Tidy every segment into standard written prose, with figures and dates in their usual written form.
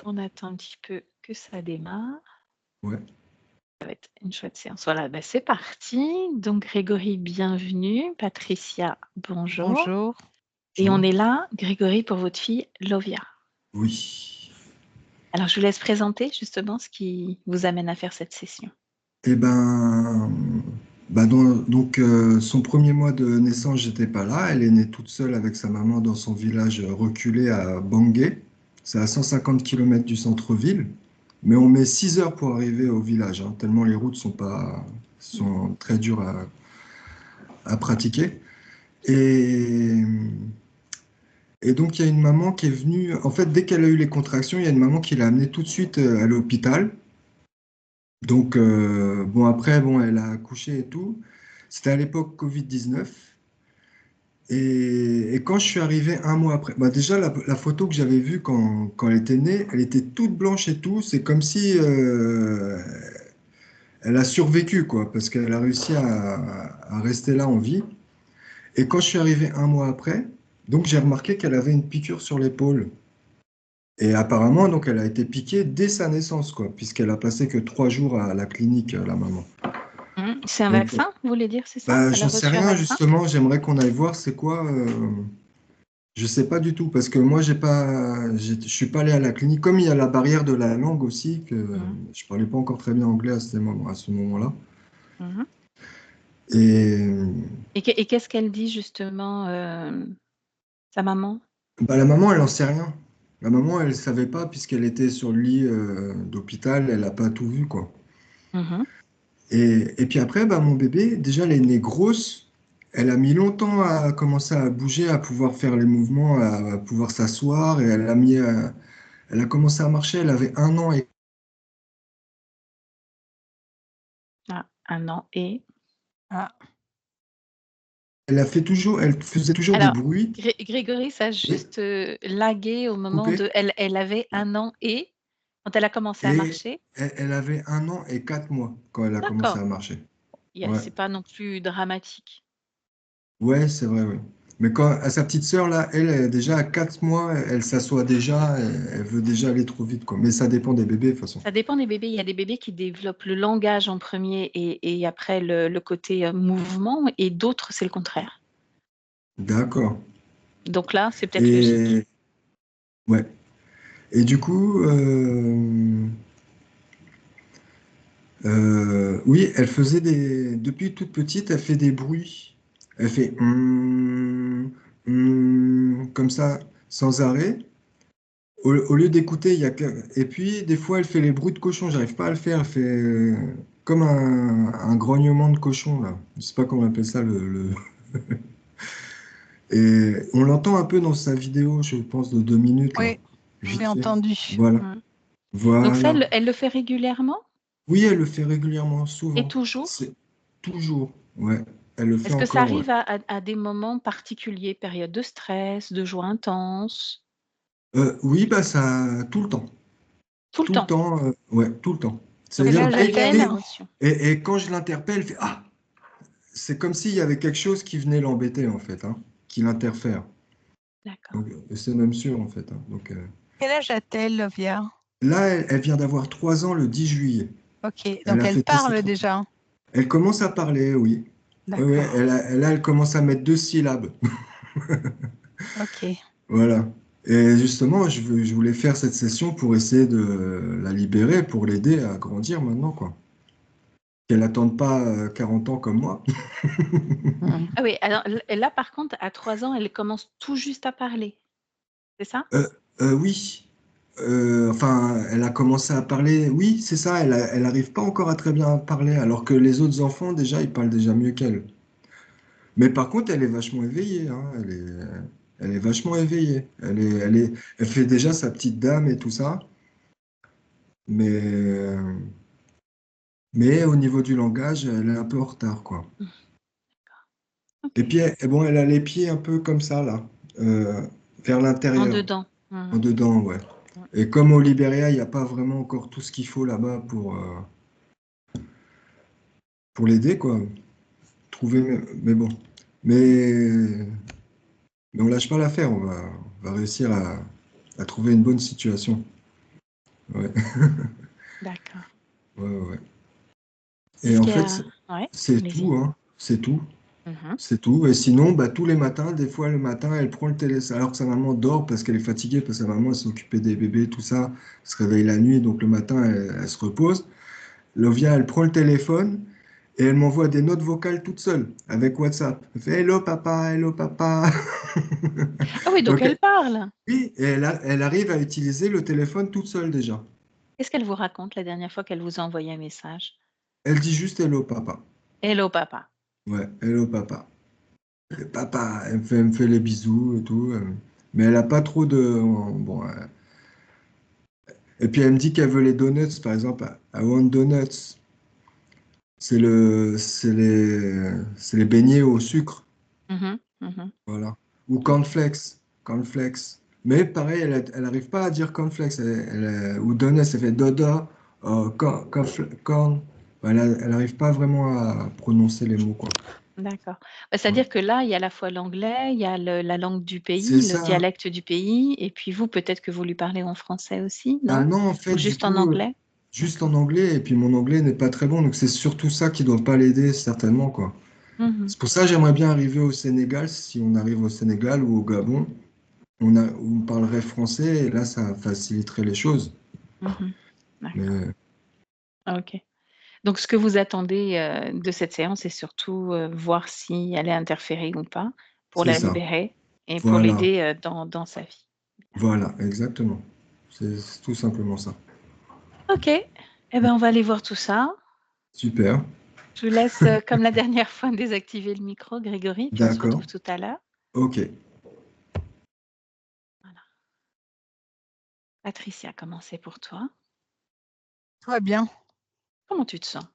On attend un petit peu que ça démarre. Ouais. Ça va être une chouette séance. Voilà, bah, c'est parti. Donc Grégory, bienvenue. Patricia, bonjour. Bonjour. Et on Bonjour. est là, Grégory, pour votre fille Lovia. Oui. Alors je vous laisse présenter justement ce qui vous amène à faire cette session. Eh ben, donc, son premier mois de naissance, j'étais pas là. Elle est née toute seule avec sa maman dans son village reculé à Bangui. C'est à 150 km du centre-ville. Mais on met 6 heures pour arriver au village, hein, tellement les routes sont très dures à pratiquer. Et, et donc, il y a une maman qui est venue. En fait, dès qu'elle a eu les contractions, il y a une maman qui l'a amenée tout de suite à l'hôpital. Donc, bon, après, bon, elle a accouché et tout. C'était à l'époque Covid-19. Et quand je suis arrivé un mois après, bah déjà, la photo que j'avais vue quand elle était née, elle était toute blanche et tout. C'est comme si elle a survécu, quoi, parce qu'elle a réussi à rester là en vie. Et quand je suis arrivé un mois après, donc j'ai remarqué qu'elle avait une piqûre sur l'épaule. Et apparemment, donc, elle a été piquée dès sa naissance, quoi, puisqu'elle a passé que 3 jours à la clinique, la maman. C'est un Donc, vaccin, vous voulez dire, c'est ça? bah, Elle a j'en sais reçu un rien, vaccin? justement. J'aimerais qu'on aille voir c'est quoi. Je sais pas du tout parce que moi, je suis pas allé à la clinique. Comme il y a la barrière de la langue aussi, que Mhm. je parlais pas encore très bien anglais à ce moment-là. Mhm. Et Et qu'est-ce qu'elle dit justement, sa maman? bah, la maman, elle en sait rien. La maman, elle savait pas puisqu'elle était sur le lit d'hôpital. Elle a pas tout vu, quoi. Mhm. Et puis après, bah, mon bébé, déjà, elle est née grosse. Elle a mis longtemps à commencer à bouger, à pouvoir faire les mouvements, à pouvoir s'asseoir. Et elle a commencé à marcher. Elle avait 1 an et Ah, 1 an et Ah, elle faisait toujours des alors, bruits. Grégory, ça a Oui, juste lagué au moment coupé. de. Elle avait 1 an et quand elle a commencé à Et marcher. elle avait 1 an et 4 mois quand elle a commencé D'accord. à marcher. Yeah, Ouais, c'est pas non plus dramatique. ouais, c'est vrai, oui. Mais quand à sa petite sœur, là, déjà à 4 mois, elle s'assoit déjà, elle veut déjà aller trop vite, quoi. Mais ça dépend des bébés, de toute façon. Ça dépend des bébés. Il y a des bébés qui développent le langage en premier et après le côté mouvement, et d'autres, c'est le contraire. D'accord. Donc là, c'est peut-être logique. Et ouais. Et du coup, oui, elle faisait depuis toute petite, elle fait des bruits. Elle fait comme ça, sans arrêt. Au lieu d'écouter, il y a et puis des fois, elle fait les bruits de cochon. J'arrive pas à le faire. Elle fait comme un grognement de cochon là. Je sais pas comment on appelle ça Et on l'entend un peu dans sa vidéo, je pense, de 2 minutes là. oui, je l'ai Vite fait. entendu. Voilà. Mm. Donc ça, Voilà. elle le fait régulièrement Oui, elle le fait régulièrement, et souvent. toujours? C'est toujours. Ouais, elle le fait Est-ce que ça encore, ouais. arrive à des moments particuliers, période de stress, de joie intense? Oui, bah ça, tout le temps. Tout le Tout le temps. temps, ouais, tout le temps. Donc Quel c'est C'est-à-dire, âge pas lié à une a-t-elle? émotion. et quand je l'interpelle, elle fait ah! C'est comme s'il y avait quelque chose qui venait l'embêter, en fait, hein, qui l'interfère. D'accord. Donc, c'est même sûr, en fait, hein. Donc, Quel âge a-t-elle, Lovia? là, elle vient d'avoir 3 ans le 10 juillet. Ok, Elle donc a elle fêté ses parle 3 ans. déjà. Elle commence à parler, oui. Ouais, ouais, D'accord. elle commence à mettre 2 syllabes. Ok. Voilà. Et justement, je voulais faire cette session pour essayer de la libérer, pour l'aider à grandir maintenant, quoi. Qu'elle n'attende pas 40 ans comme moi. Mhm. Ah oui, alors là, par contre, à 3 ans, elle commence tout juste à parler. C'est ça? Euh, oui. Enfin, elle a commencé à parler. Oui, c'est ça. Elle arrive pas encore à très bien parler, alors que les autres enfants, déjà, ils parlent déjà mieux qu'elle. Mais par contre, elle est vachement éveillée, hein. Elle est vachement éveillée. Elle fait déjà sa petite dame et tout ça. Mais au niveau du langage, elle est un peu en retard, quoi. Et Ok. puis, bon, elle a les pieds un peu comme ça, là, vers En l'intérieur, dedans. en Mhm. dedans, ouais. Mhm. Et comme au Libéria, il n'y a pas vraiment encore tout ce qu'il faut là-bas pour l'aider, quoi. Trouver, mais bon. Mais, mais on lâche pas l'affaire, on va réussir à trouver une bonne situation. Ouais, D'accord. ouais, ouais. Et Est-ce en qu'il y fait, a ouais, c'est allez-y. tout, hein. C'est tout. Mmh. C'est tout. Et sinon, bah, tous les matins, des fois le matin, elle prend le téléphone, alors que sa maman dort parce qu'elle est fatiguée, parce que sa maman elle s'est occupée des bébés, tout ça, elle se réveille la nuit, donc le matin, elle se repose. Lovia, elle prend le téléphone et elle m'envoie des notes vocales toute seule avec WhatsApp. Elle fait Hello papa, hello papa. Ah oui, donc Donc, elle parle. oui, et elle arrive à utiliser le téléphone toute seule déjà. Qu'est-ce qu'elle vous raconte la dernière fois qu'elle vous a envoyé un message? Elle dit juste Hello papa. Hello papa. Ouais, hello papa. Et papa, elle me fait les bisous et tout. Mais elle a pas trop de. Bon, et puis elle me dit qu'elle veut les donuts, par exemple. I want donuts. C'est les beignets au sucre. Mmh. Mmh. Voilà. Ou OK. cornflakes. Cornflakes. Mais pareil, elle n'arrive pas à dire cornflakes. Ou donuts, elle fait dodo, corn. Elle n'arrive pas vraiment à prononcer les mots, quoi. D'accord. Bah, Ouais. c'est-à-dire que là, il y a à la fois l'anglais, il y a la langue du C'est pays, le ça. dialecte du pays et puis vous, peut-être que vous lui parlez en français aussi, Ah non? non, en Ou fait, du juste en coup, anglais? juste D'accord. en anglais, et puis mon anglais n'est pas très bon, donc c'est surtout ça qui ne doit pas l'aider, certainement, quoi. Mmh. C'est pour ça que j'aimerais bien arriver au Sénégal, si on arrive au Sénégal ou au Gabon, on parlerait français, et là, ça faciliterait les choses. Mmh. D'accord. Mais OK. Donc ce que vous attendez, de cette séance, c'est surtout, voir si elle est interférée ou pas, pour c'est la ça. libérer et pour Voilà, l'aider, dans sa vie. voilà, exactement. C'est tout simplement ça. OK. Eh ben, on va aller voir tout ça. Super, Je vous laisse, comme la dernière fois, désactiver le micro, Grégory, puis on se d'accord, retrouve tout à l'heure. ok. Voilà. Patricia, comment c'est pour toi? Tout va bien, Comment tu te sens?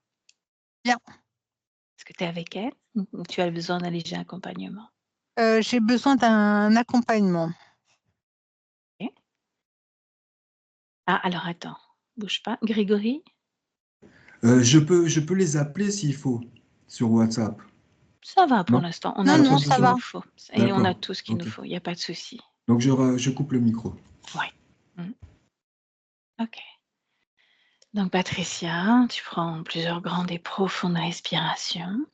bien. Est-ce que tu es avec elle ou tu as besoin d'un léger accompagnement? J'ai besoin d'un accompagnement. OK. Ah, alors attends, bouge pas. Grégory? Je peux les appeler s'il faut, sur WhatsApp. Ça va pour Non? l'instant, on Non, a T'as tout pas non, ce ça qu'il besoin? va. nous faut et on a D'accord, tout ce qu'il nous ok. faut, il y a pas de souci. Donc je coupe le micro. Ouais. Mmh. OK. Donc Patricia, tu prends plusieurs grandes et profondes respirations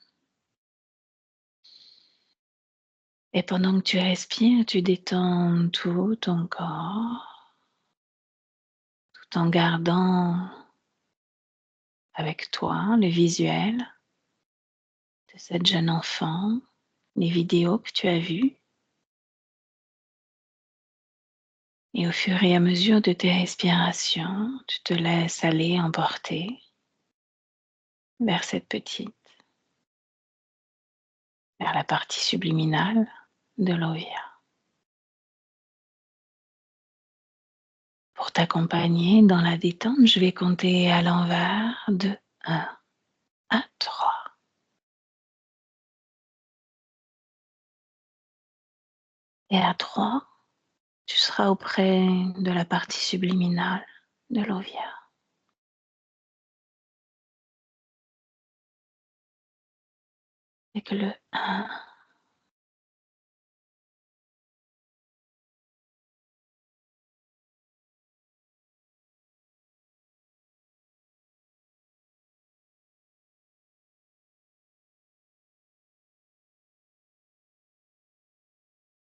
et pendant que tu respires, tu détends tout ton corps, tout en gardant avec toi le visuel de cette jeune enfant, les vidéos que tu as vues et au fur et à mesure de tes respirations, tu te laisses aller emporter vers cette petite, vers la partie subliminale de l'Ovia. Pour t'accompagner dans la détente, je vais compter à l'envers de 1 à 3. Et à 3, tu seras auprès de la partie subliminale de l'Ovia. Et que le 1,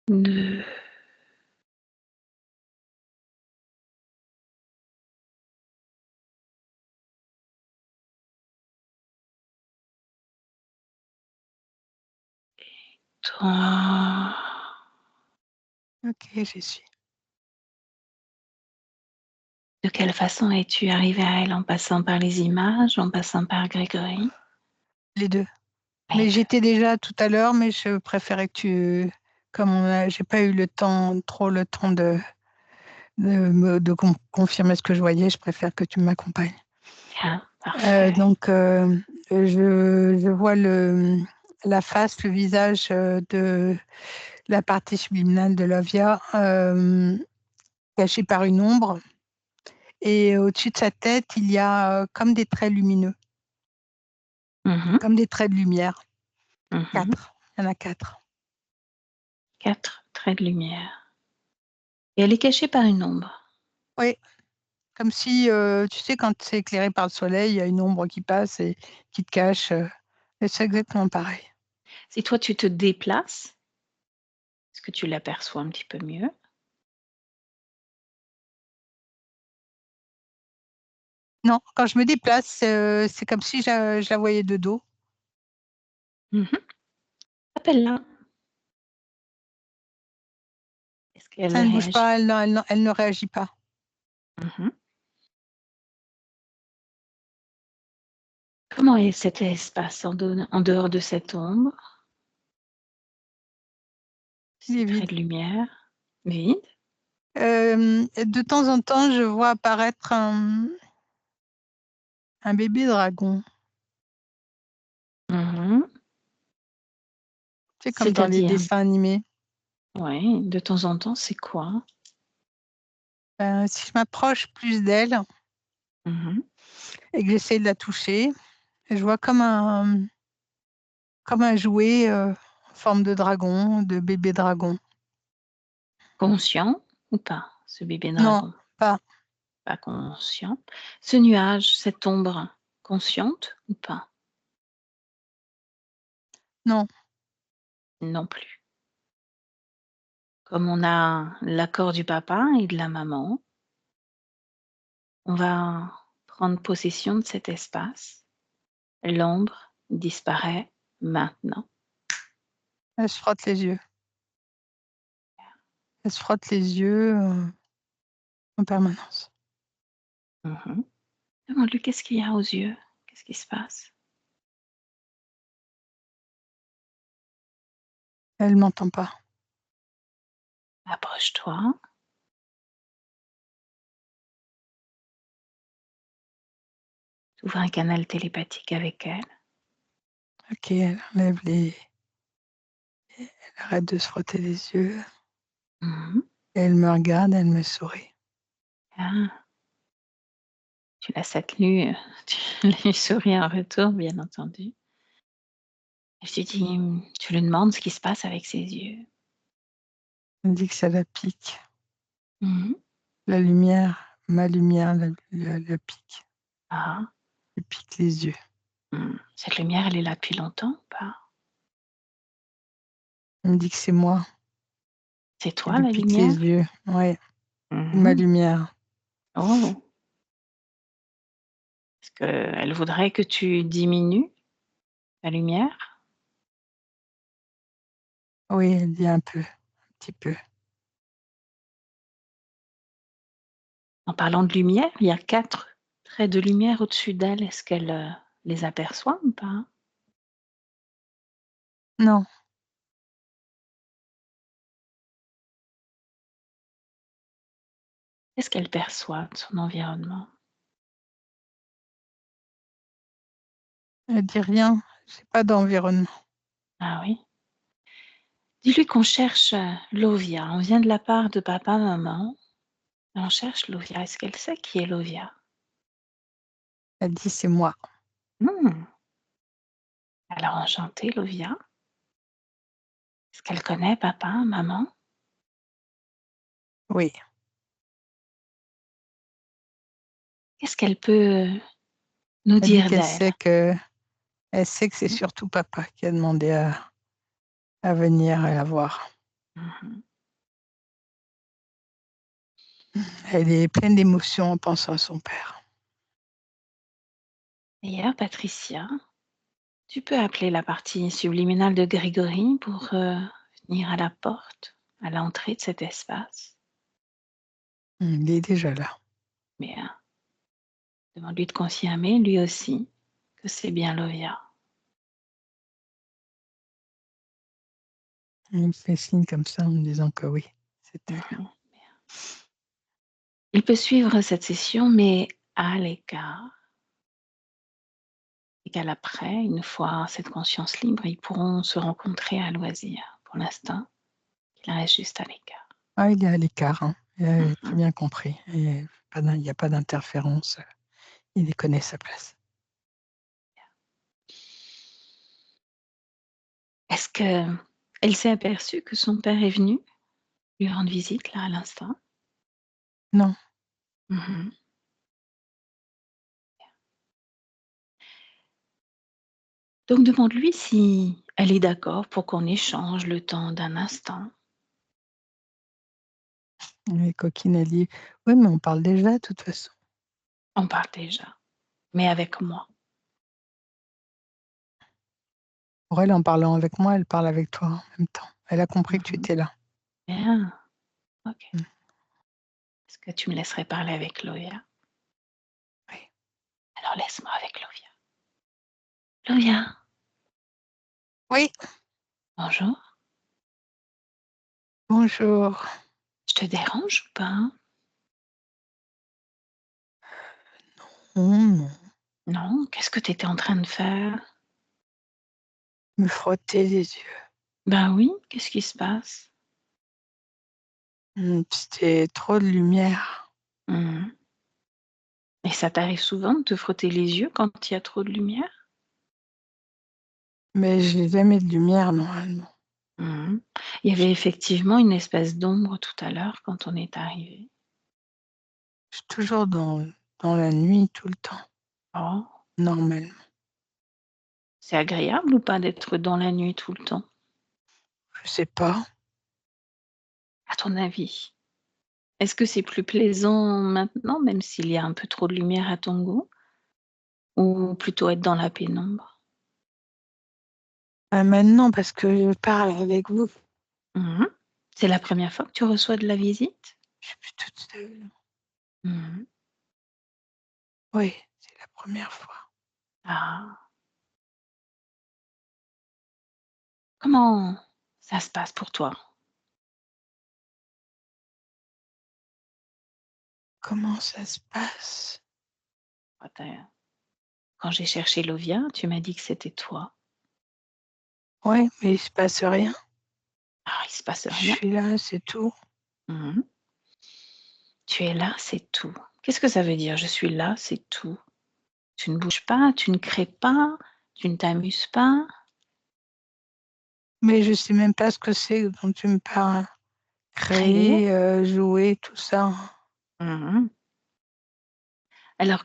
2, 3. OK, j'y suis. De quelle façon es-tu arrivé à elle? En passant par les images, en passant par Grégory? Les 2. Les Mais 2. j'étais déjà tout à l'heure, mais je préférais que tu comme j'ai pas eu le temps trop le temps de confirmer ce que je voyais, je préfère que tu m'accompagnes. Bien, parfait. Donc je vois la face, le visage, de la partie subliminale de Lovia, cachée par une ombre et au-dessus de sa tête, il y a, comme des traits lumineux, Mmh mh. comme des traits de lumière. Mmh. 4, il y en a 4. 4 traits de lumière et elle est cachée par une ombre. Oui, Comme si, tu sais, quand c'est éclairé par le soleil, il y a une ombre qui passe et qui te cache. Et c'est exactement pareil. Si toi tu te déplaces, est-ce que tu l'aperçois un petit peu mieux? Non, quand je me déplace, c'est comme si je la voyais de dos. Mmh. Appelle-la. Est-ce qu'elle Ça ne bouge réagit? pas, elle ne réagit pas. Mmh. Comment est cet espace en dehors de cette ombre, Il est ces vide. traits de lumière? Vide? De temps en temps, je vois apparaître un bébé dragon. Mmh. Tu sais, comme dans les C'est-à-dire? dessins animés. Ouais, de temps en temps, c'est quoi? Si je m'approche plus d'elle Mmh. et que j'essaie de la toucher, je vois comme un jouet, en forme de dragon, de bébé dragon. Conscient ou pas, ce bébé Non, dragon? pas Pas conscient. Ce nuage, cette ombre, consciente ou pas? non, Non plus. Comme on a l'accord du papa et de la maman, on va prendre possession de cet espace. L'ombre disparaît maintenant. elle se frotte les yeux. Elle se frotte les yeux, en permanence. Mmh. Demande-lui qu'est-ce qu'il y a aux yeux? Qu'est-ce qui se passe? Elle m'entend pas. Approche-toi, ouvre un canal télépathique avec elle. OK, elle enlève les elle arrête de se frotter les yeux. Mmh. Elle me regarde, elle me sourit. Ah, tu la salues, tu lui souris en retour, bien entendu. Et tu lui demandes ce qui se passe avec ses yeux. Elle me dit que ça la pique. Mmh. La lumière, ma lumière la pique. Ah. Elle pique les yeux. Mmh. Cette lumière, elle est là depuis longtemps ou pas? Elle me dit que c'est moi C'est qui toi lui la pique les lumière? yeux. Ouais, ma Mmh. lumière. Oh! Est-ce qu'elle voudrait que tu diminues la lumière? Oui, elle dit un peu, un petit peu. En parlant de lumière, il y a 4 traits de lumière au-dessus d'elle. Est-ce qu'elle, les aperçoit ou pas? Non, Qu'est-ce qu'elle perçoit de son environnement? elle dit rien. J'ai pas d'environnement. Ah oui? Dis-lui qu'on cherche, Lovia. On vient de la part de papa, maman. On cherche Lovia. Est-ce qu'elle sait qui est Lovia? Elle dit: «C'est moi». Mmh. Alors enchantée Lovia. Est-ce qu'elle connaît papa, maman? Oui, Qu'est-ce qu'elle peut nous elle dit dire qu'elle d'elle? sait que elle sait que c'est surtout papa qui a demandé à venir et la voir. Mmh. Elle est pleine d'émotions en pensant à son père. D'ailleurs, Patricia, tu peux appeler la partie subliminale de Grégory pour, venir à la porte, à l'entrée de cet espace. Il est déjà là. Mais, demande-lui de confirmer, lui aussi, que c'est bien Lovia. Il me fait signe comme ça en me disant que oui, c'est elle. Mmh. Il peut suivre cette session, mais à l'écart et qu'à l'après, une fois cette conscience libre, ils pourront se rencontrer à loisir. Pour l'instant, il reste juste à l'écart. Ah, il est à l'écart, hein. Il a très Mmh. bien compris et il y a pas d'interférence, il connaît sa place. Est-ce qu'elle s'est aperçue que son père est venu lui rendre visite, là, à l'instant? Non, Mmh. Donc demande-lui si elle est d'accord pour qu'on échange le temps d'un instant. Et coquine, elle dit: «Oui, mais on parle déjà de toute façon». On parle déjà, mais avec moi. Pour elle, en parlant avec moi, elle parle avec toi en même temps. Elle a compris que tu Mmh. étais là. Bien, OK. Mmh. Est-ce que tu me laisserais parler avec Lovia? Oui. Alors laisse-moi avec Lovia. Lovia, Oui, bonjour. bonjour. Je te dérange ou pas? Non, Non? Qu'est-ce que tu étais en train de faire? me frotter les yeux. Ben oui, qu'est-ce qui se passe? C'était trop de lumière. Mmh. Et ça t'arrive souvent de te frotter les yeux quand il y a trop de lumière? Mais j'ai jamais de lumière normalement. Mmh. Il y avait effectivement une espèce d'ombre tout à l'heure quand on est arrivé. Je suis toujours dans la nuit tout le temps, Oh, normalement. c'est agréable ou pas d'être dans la nuit tout le temps, Je sais pas. à ton avis? Est-ce que c'est plus plaisant maintenant, même s'il y a un peu trop de lumière à ton goût? Ou plutôt être dans la pénombre? Maintenant parce que je parle avec vous, Mmh. C'est la première fois que tu reçois de la visite? je suis plus toute seule. Mmh. Oui, c'est la première fois. Ah. Comment ça se passe pour toi? Comment ça se passe? Quand quand j'ai cherché Lovia, tu m'as dit que c'était toi. Ouais, mais il se passe rien. Ah, il se passe Je rien? suis là, c'est tout. Mmh. Tu es là, c'est tout. Qu'est-ce que ça veut dire: «Je suis là, c'est tout»? Tu ne bouges pas, tu ne crées pas, tu ne t'amuses pas? Mais je sais même pas ce que c'est dont tu me parles. Créer? Créer, jouer, tout ça. Mmh. Alors,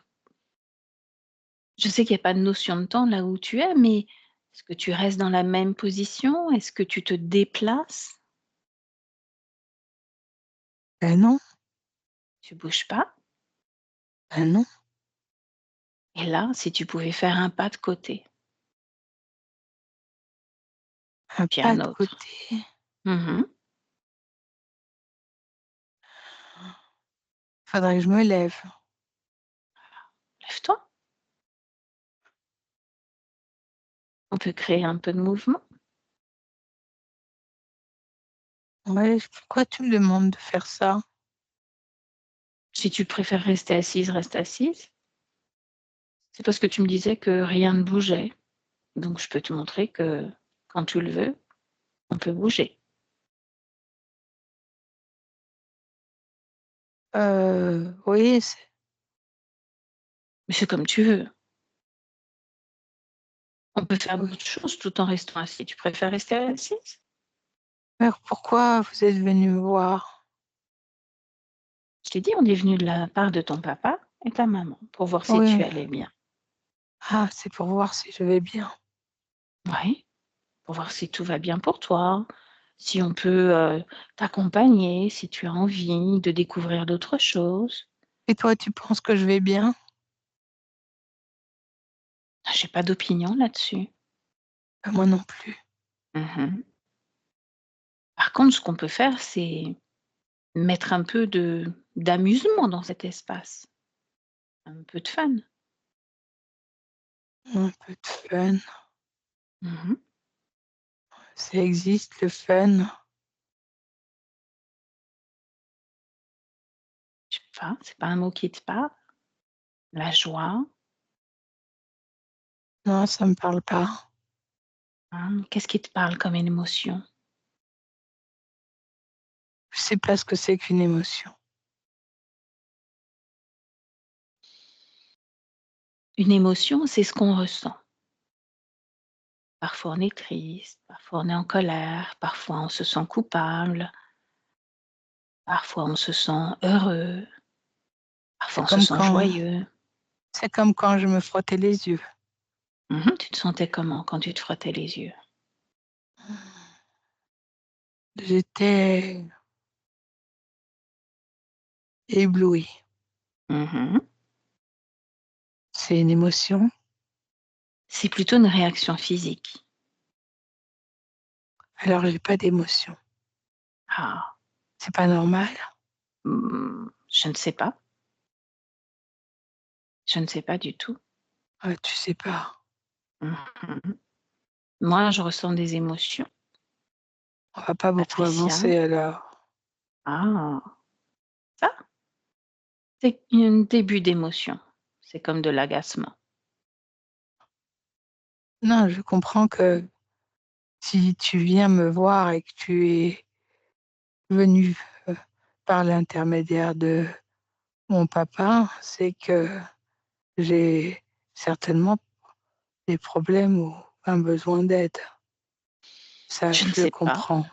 je sais qu'il y a pas de notion de temps là où tu es, mais est-ce que tu restes dans la même position? Est-ce que tu te déplaces? Non, Tu bouges pas? non, Et là, si tu pouvais faire un pas de côté, un puis pas un de autre. côté. Mmh. Faudrait que je me lève. Lève-toi, on peut créer un peu de mouvement. Ouais, pourquoi tu me demandes de faire ça? Si tu préfères rester assise, reste assise. C'est parce que tu me disais que rien ne bougeait. Donc je peux te montrer que quand tu le veux, on peut bouger. Oui, Mais c'est comme tu veux. On peut faire d'autres choses tout en restant assis. Tu préfères rester assise? alors pourquoi vous êtes venu me voir? Je t'ai dit, on est venu de la part de ton papa et ta maman pour voir si tu Oui. allais bien. Ah, c'est pour voir si je vais bien. Oui, pour voir si tout va bien pour toi, si on peut, t'accompagner, si tu as envie de découvrir d'autres choses. Et toi, tu penses que je vais bien? J'ai pas d'opinion là-dessus. Moi non plus. Mmh. Par contre, ce qu'on peut faire, c'est mettre un peu d'amusement dans cet espace, un peu de fun. Un peu de fun. Mmh. Ça existe le fun? Je sais pas, c'est pas un mot qui te parle? La joie, Non, ça me parle pas. hein? Qu'est-ce qui te parle comme une émotion? Je sais pas ce que c'est qu'une émotion. Une émotion, c'est ce qu'on ressent. Parfois on est triste, parfois on est en colère, parfois on se sent coupable, parfois on se sent heureux, parfois C'est on se comme sent quand joyeux. c'est comme quand je me frottais les yeux. Mmh. Tu te sentais comment quand tu te frottais les yeux? J'étais éblouie. Mmh. C'est une émotion? C'est plutôt une réaction physique. Alors j'ai pas d'émotion. Ah, C'est pas normal? je ne sais pas. Je ne sais pas du tout. Ah, tu sais pas. Mmh. Moi, je ressens des émotions, On va pas beaucoup Patricia. avancer alors. Ah, ça, c'est un début d'émotion. C'est comme de l'agacement. Non, je comprends que si tu viens me voir et que tu es venu, par l'intermédiaire de mon papa, c'est que j'ai certainement des problèmes ou un besoin d'aide. Ça, Je ne je le sais pas, comprends.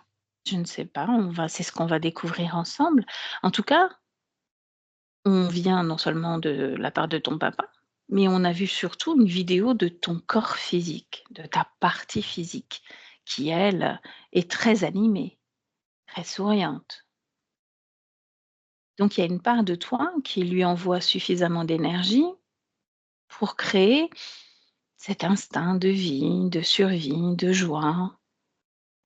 je ne sais pas, c'est ce qu'on va découvrir ensemble. En tout cas, on vient non seulement de la part de ton papa, mais on a vu surtout une vidéo de ton corps physique, de ta partie physique qui, elle, est très animée, très souriante. Donc il y a une part de toi qui lui envoie suffisamment d'énergie pour créer cet instinct de vie, de survie, de joie,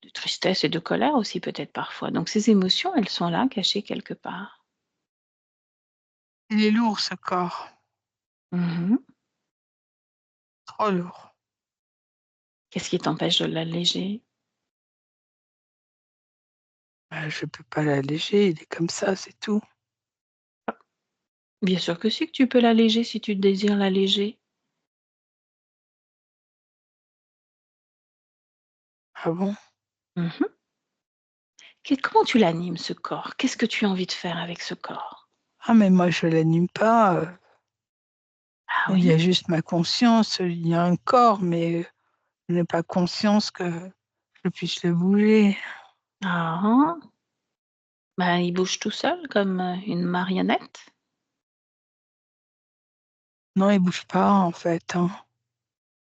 de tristesse et de colère aussi peut-être parfois. Donc ces émotions, elles sont là, cachées quelque part. Il est lourd ce corps, Mmh. trop lourd. Qu'est-ce qui t'empêche de l'alléger? Bah, je peux pas l'alléger, il est comme ça, c'est tout. Bien sûr que si, que tu peux l'alléger si tu désires l'alléger. Ah bon? Mmh. Comment tu l'animes ce corps? Qu'est-ce que tu as envie de faire avec ce corps? Ah mais moi je l'anime pas, Ah il y oui? a juste ma conscience, il y a un corps, mais je n'ai pas conscience que je puisse le bouger. Ah ah. Bah, il bouge tout seul comme, une marionnette? Non, il bouge pas en fait, hein.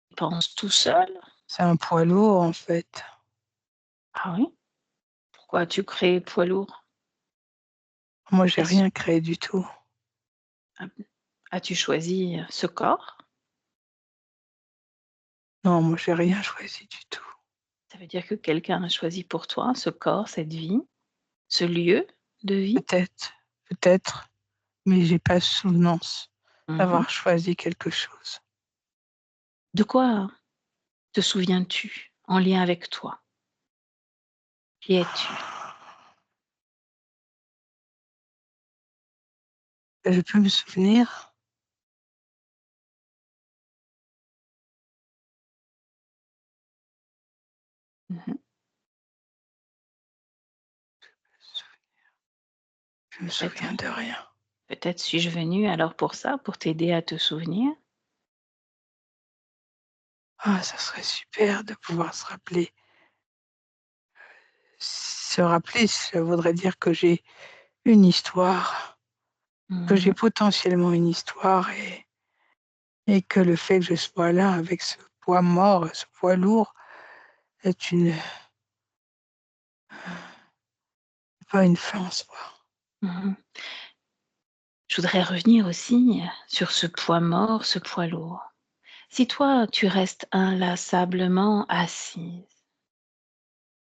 Il pense tout seul? C'est un poids lourd en fait. Ah oui? Pourquoi tu crées poids lourd? Moi j'ai Est-ce rien créé du tout. ah, as-tu choisi, ce corps? Non, moi j'ai rien choisi du tout. Ça veut dire que quelqu'un a choisi pour toi ce corps, cette vie, ce lieu de vie? Peut-être, peut-être, mais j'ai pas souvenance Mmh. d'avoir choisi quelque chose. De quoi te souviens-tu en lien avec toi? Qui es-tu? Je peux me souvenir? Mmh. Je me Peut-être souviens de rien. peut-être suis-je venue alors pour ça, pour t'aider à te souvenir? Ah, ça serait super de pouvoir se rappeler. Se rappeler, ça voudrait dire que j'ai une histoire, que j'ai Mmh. potentiellement une histoire et que le fait que je sois là avec ce poids mort, ce poids lourd est pas une fin en soi. Mmh. Je voudrais revenir aussi sur ce poids mort, ce poids lourd. Si toi, tu restes inlassablement assise,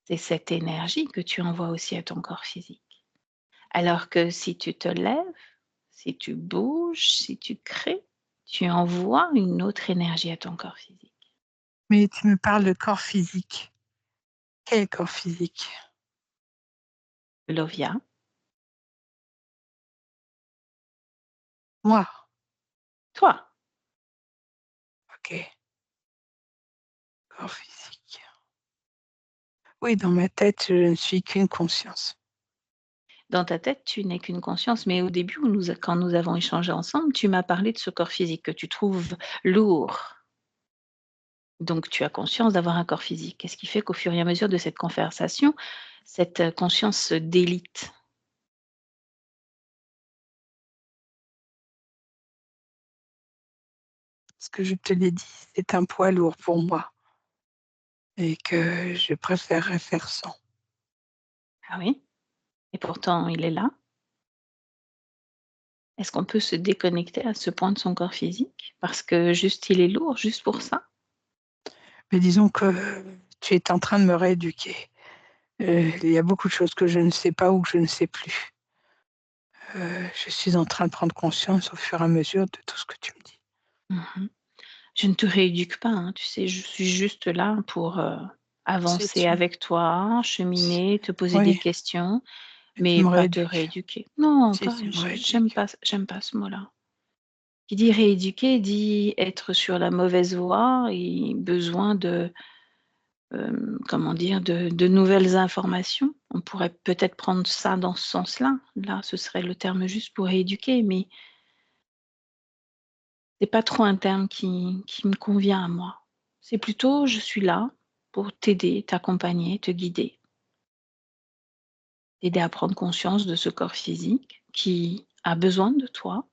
c'est cette énergie que tu envoies aussi à ton corps physique. Alors que si tu te lèves, si tu bouges, si tu crées, tu envoies une autre énergie à ton corps physique. Mais tu me parles de corps physique. Quel corps physique? Lovia, Moi? toi, OK, corps physique. Oui, dans ma tête, je ne suis qu'une conscience. dans ta tête, tu n'es qu'une conscience, mais au début, quand nous avons échangé ensemble, tu m'as parlé de ce corps physique que tu trouves lourd. Donc tu as conscience d'avoir un corps physique. Qu'est-ce qui fait qu'au fur et à mesure de cette conversation, cette, conscience se délite? Parce que je te l'ai dit, c'est un poids lourd pour moi et que je préférerais faire sans. Ah oui? Et pourtant, il est là. Est-ce qu'on peut se déconnecter à ce point de son corps physique? Parce que juste il est lourd, juste pour ça? Mais disons que tu es en train de me rééduquer. Il y a beaucoup de choses que je ne sais pas ou que je ne sais plus. Je suis en train de prendre conscience au fur et à mesure de tout ce que tu me dis. Mmh. Je ne te rééduque pas, hein, tu sais, je suis juste là pour, Si avancer tu avec toi, si cheminer, te poser des oui, questions, mais tu mais me pas te rééduques. rééduquer. Non, Si pas tu me rééduques. j'aime pas ce mot-là. Qui dit rééduquer dit être sur la mauvaise voie et besoin de, comment dire? De nouvelles informations. On pourrait peut-être prendre ça dans ce sens-là. Là, ce serait le terme juste pour rééduquer, mais c'est pas trop un terme qui me convient à moi. C'est plutôt je suis là pour t'aider, t'accompagner, te guider, t'aider à prendre conscience de ce corps physique qui a besoin de toi,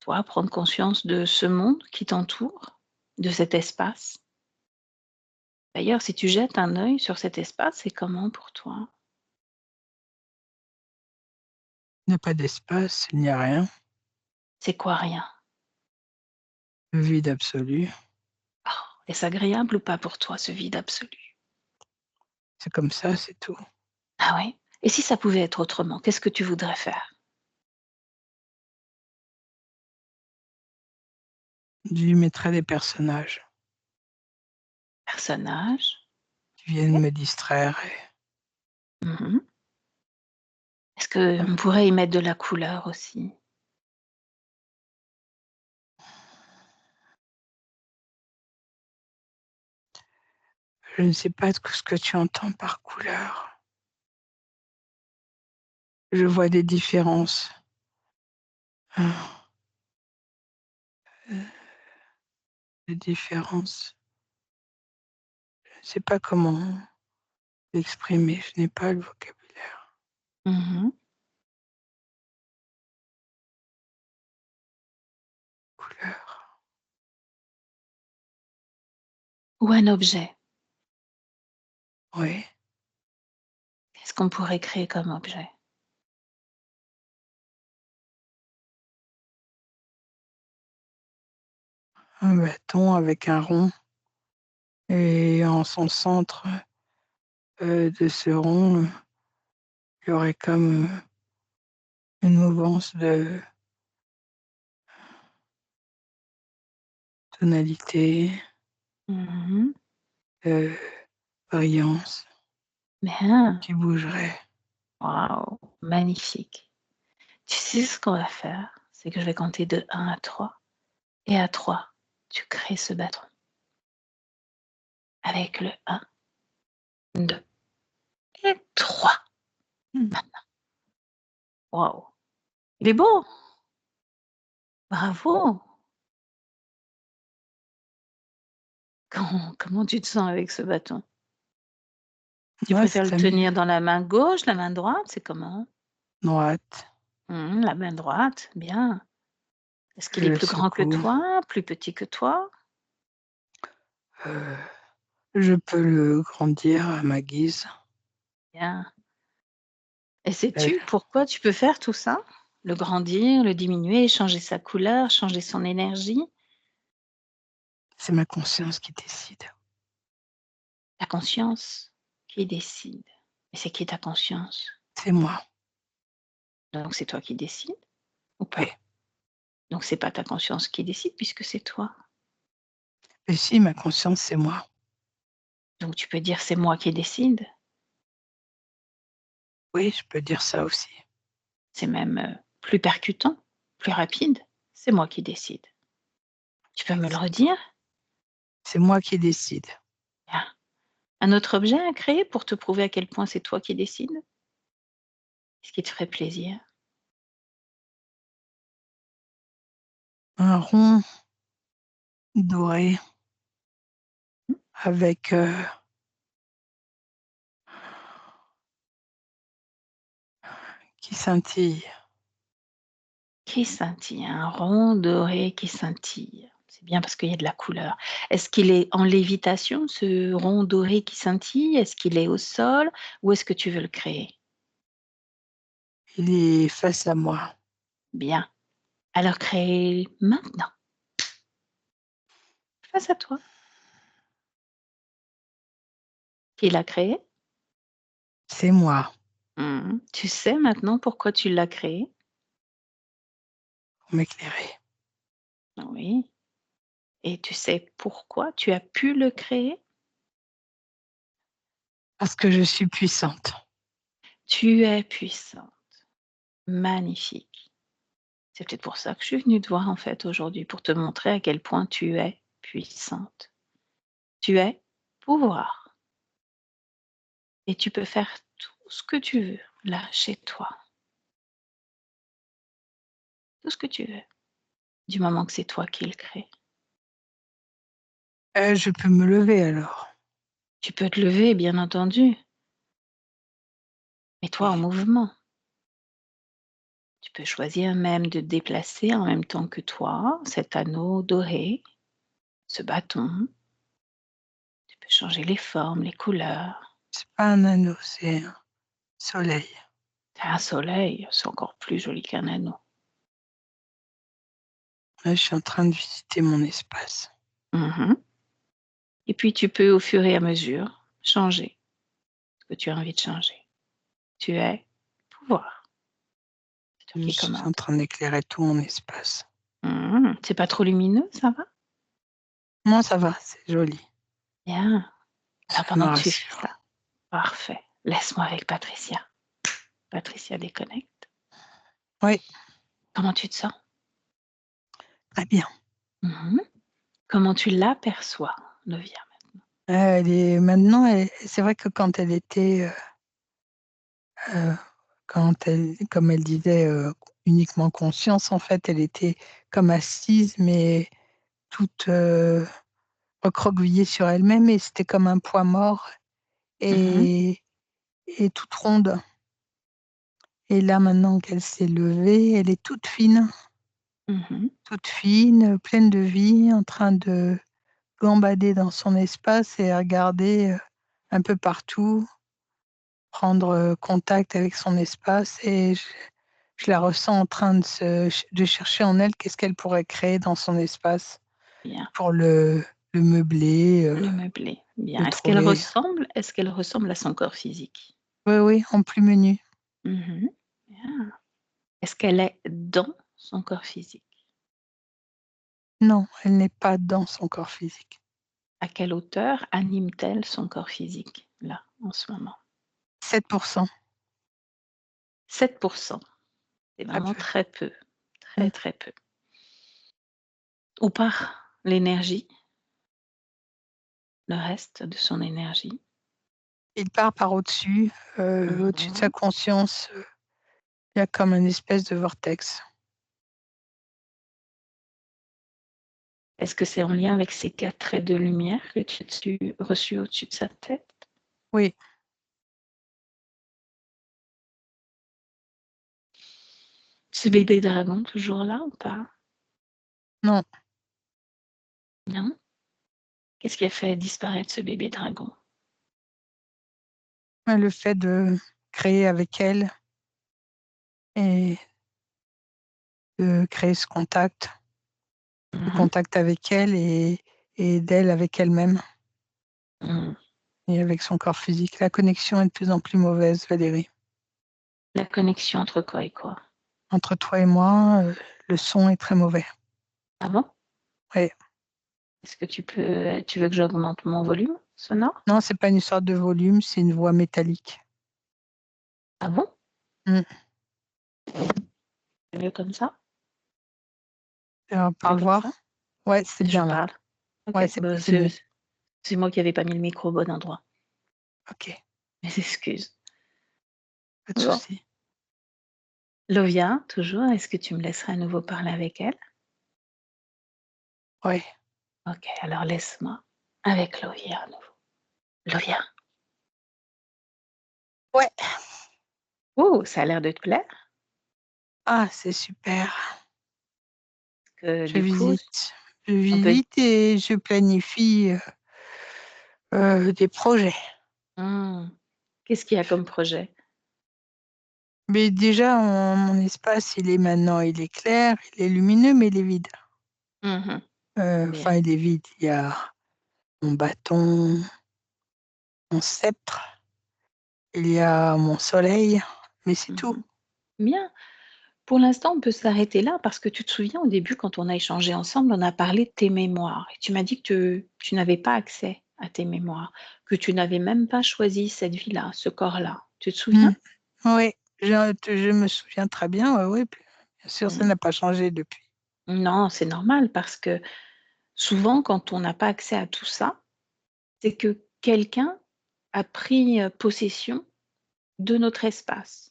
toi prendre conscience de ce monde qui t'entoure, de cet espace. D'ailleurs, si tu jettes un œil sur cet espace, c'est comment pour toi? Il n'y a pas d'espace, il n'y a rien, C'est quoi rien? le vide absolu. Oh, est-ce agréable ou pas pour toi ce vide absolu? C'est comme ça, c'est tout. Ah oui? Et si ça pouvait être autrement, qu'est-ce que tu voudrais faire? J'y mettrais des personnages Personnage? qui viennent OK. me distraire et Mmh. Est-ce qu'on pourrait y mettre de la couleur aussi? je ne sais pas ce que tu entends par couleur. Je vois des différences, heu des différences. Je ne sais pas comment l'exprimer, je n'ai pas le vocabulaire. Mmh. Couleur, Ou un objet? oui, Qu'est-ce qu'on pourrait créer comme objet? un bâton avec un rond et en son centre, de ce rond, il y aurait comme, une mouvance de tonalité, Mmh. de brillance Bien, qui bougerait. waouh, magnifique. Tu sais ce qu'on va faire? C'est que je vais compter de 1 à 3 et à 3, tu crées ce bâton avec le 1, 2 et 3. Mmh. Waouh, il est beau! Bravo! Comment tu te sens avec ce bâton? Tu Ouais, préfères c'est le la tenir dans la main gauche, la main droite? C'est comment? droite. La main droite, bien. Est-ce qu'il Je est le plus grand que secoue. toi? Plus petit que toi? Heu, je peux le grandir à ma guise. Bien. Et Heu, sais-tu pourquoi tu peux faire tout ça? Le grandir, le diminuer, changer sa couleur, changer son énergie? c'est ma conscience qui décide. Ta conscience qui décide. Et c'est qui ta conscience? C'est moi, Donc c'est toi qui décides ou oui. pas? Donc c'est pas ta conscience qui décide puisque c'est toi. Et si ma conscience, c'est moi. Donc tu peux dire: «C'est moi qui décide». Oui, je peux dire ça aussi. C'est même, plus percutant, plus rapide. «C'est moi qui décide». Tu peux me le Exactement. redire? C'est moi qui décide. Bien. Un autre objet à créer pour te prouver à quel point c'est toi qui décides? Ce qui te ferait plaisir? Un rond doré Mmh. avec, qui scintille. qui scintille, un rond doré qui scintille. C'est bien parce qu'il y a de la couleur. Est-ce qu'il est en lévitation, ce rond doré qui scintille? Est-ce qu'il est au sol? Où est-ce que tu veux le créer? Il est face à moi. Bien. Alors crée maintenant, face à toi. Qui l'a créé? C'est moi, Tu sais maintenant pourquoi tu l'as créé? pour m'éclairer. Oui. Et tu sais pourquoi tu as pu le créer? Parce que je suis puissante. Tu es puissante. Magnifique. C'est peut-être pour ça que je suis venue te voir en fait aujourd'hui, pour te montrer à quel point tu es puissante. Tu es pouvoir et tu peux faire tout ce que tu veux là chez toi, tout ce que tu veux, du moment que c'est toi qui le crée. Je peux me lever alors. Tu peux te lever, bien entendu, mets-toi en mouvement. Tu peux choisir même de déplacer en même temps que toi cet anneau doré, ce bâton. Tu peux changer les formes, les couleurs. C'est pas un anneau, c'est un soleil. C'est un soleil, c'est encore plus joli qu'un anneau. Là, je suis en train de visiter mon espace. Mhm. Et puis tu peux au fur et à mesure changer ce que tu as envie de changer. Tu es pouvoir. C'est toi Je qui suis en commande. train d'éclairer tout mon espace. C'est pas trop lumineux, ça va? Non, ça va, c'est joli. Bien. Ça Alors me pendant que tu fais rassure. ça, parfait. Laisse-moi avec Patricia. Patricia déconnecte. Oui, Comment tu te sens? très bien. Mhm. Comment tu l'aperçois, Novia? C'est vrai que quand elle était, comme elle disait, uniquement conscience, en fait, elle était comme assise, mais toute recroquevillée sur elle-même, et c'était comme un poids mort Mhm. et, et toute ronde. Et là, maintenant qu'elle s'est levée, elle est Mhm. toute fine, pleine de vie, en train de gambader dans son espace et regarder un peu partout, prendre contact avec son espace. Et je la ressens en train de chercher en elle qu'est-ce qu'elle pourrait créer dans son espace Bien. pour le meubler, Le meubler. Bien. le trouver. Est-ce qu'elle ressemble à son corps physique? Oui, oui, en plus menu. Mhm. Bien. Est-ce qu'elle est dans son corps physique? Non, elle n'est pas dans son corps physique. À quelle hauteur anime-t-elle son corps physique, là, en ce moment? 7%, 7%. C'est très vraiment peu. très peu. Mm. Très, très peu. Ou par l'énergie, le reste de son énergie. Il part par au-dessus, au-dessus de sa Mhm. conscience. Il y a comme une espèce de vortex. Est-ce que c'est en lien avec ces 4 traits de lumière que tu as reçus au-dessus de sa tête? Oui, Ce bébé dragon toujours là ou pas? non, Non? Qu'est-ce qui a fait disparaître ce bébé dragon? le fait de créer avec elle et de créer ce Mhm. contact avec elle et d'elle avec elle-même Mhm. et avec son corps physique. La connexion est de plus en plus mauvaise, Valérie. La connexion entre quoi et quoi? Entre toi et moi, le son est très mauvais. Ah bon? Ouais. Est-ce que tu veux que j'augmente mon volume sonore? Non, c'est pas une histoire de volume, c'est une voix métallique. Ah bon? Mm. C'est mieux comme ça? Alors, Mieux parle comme voir. ça? Ouais, c'est Je bien là. parle. Ouais, OK. c'est Bah, c'est mieux. c'est moi qui n'avais pas mis le micro au bon endroit. Ok, Mes excuses. pas de Bon. souci. Lovia, toujours, est-ce que tu me laisserais à nouveau parler avec elle? Ouais. OK, alors laisse-moi avec Lovia à nouveau. Lovia. Ouais. Oh, ça a l'air de te plaire. Ah, c'est super. Je du coup, visite. Je on peut. visite et je planifie des projets. Hmm. Qu'est-ce qu'il y a comme projet? Mais déjà, mon espace, il est clair, il est lumineux, mais il est vide. Mhm. Enfin, Bien. il est vide. Il y a mon bâton, mon sceptre, il y a mon soleil, mais c'est tout. Mhm. Bien. Pour l'instant, on peut s'arrêter là parce que tu te souviens, au début, quand on a échangé ensemble, on a parlé de tes mémoires. Et tu m'as dit que tu n'avais pas accès à tes mémoires, que tu n'avais même pas choisi cette vie-là, ce corps-là. Tu te Mm. souviens? Oui, je me souviens très bien. Oui, oui, bien sûr, ça Mm. n'a pas changé depuis. Non, c'est normal parce que souvent, quand on n'a pas accès à tout ça, c'est que quelqu'un a pris possession de notre espace.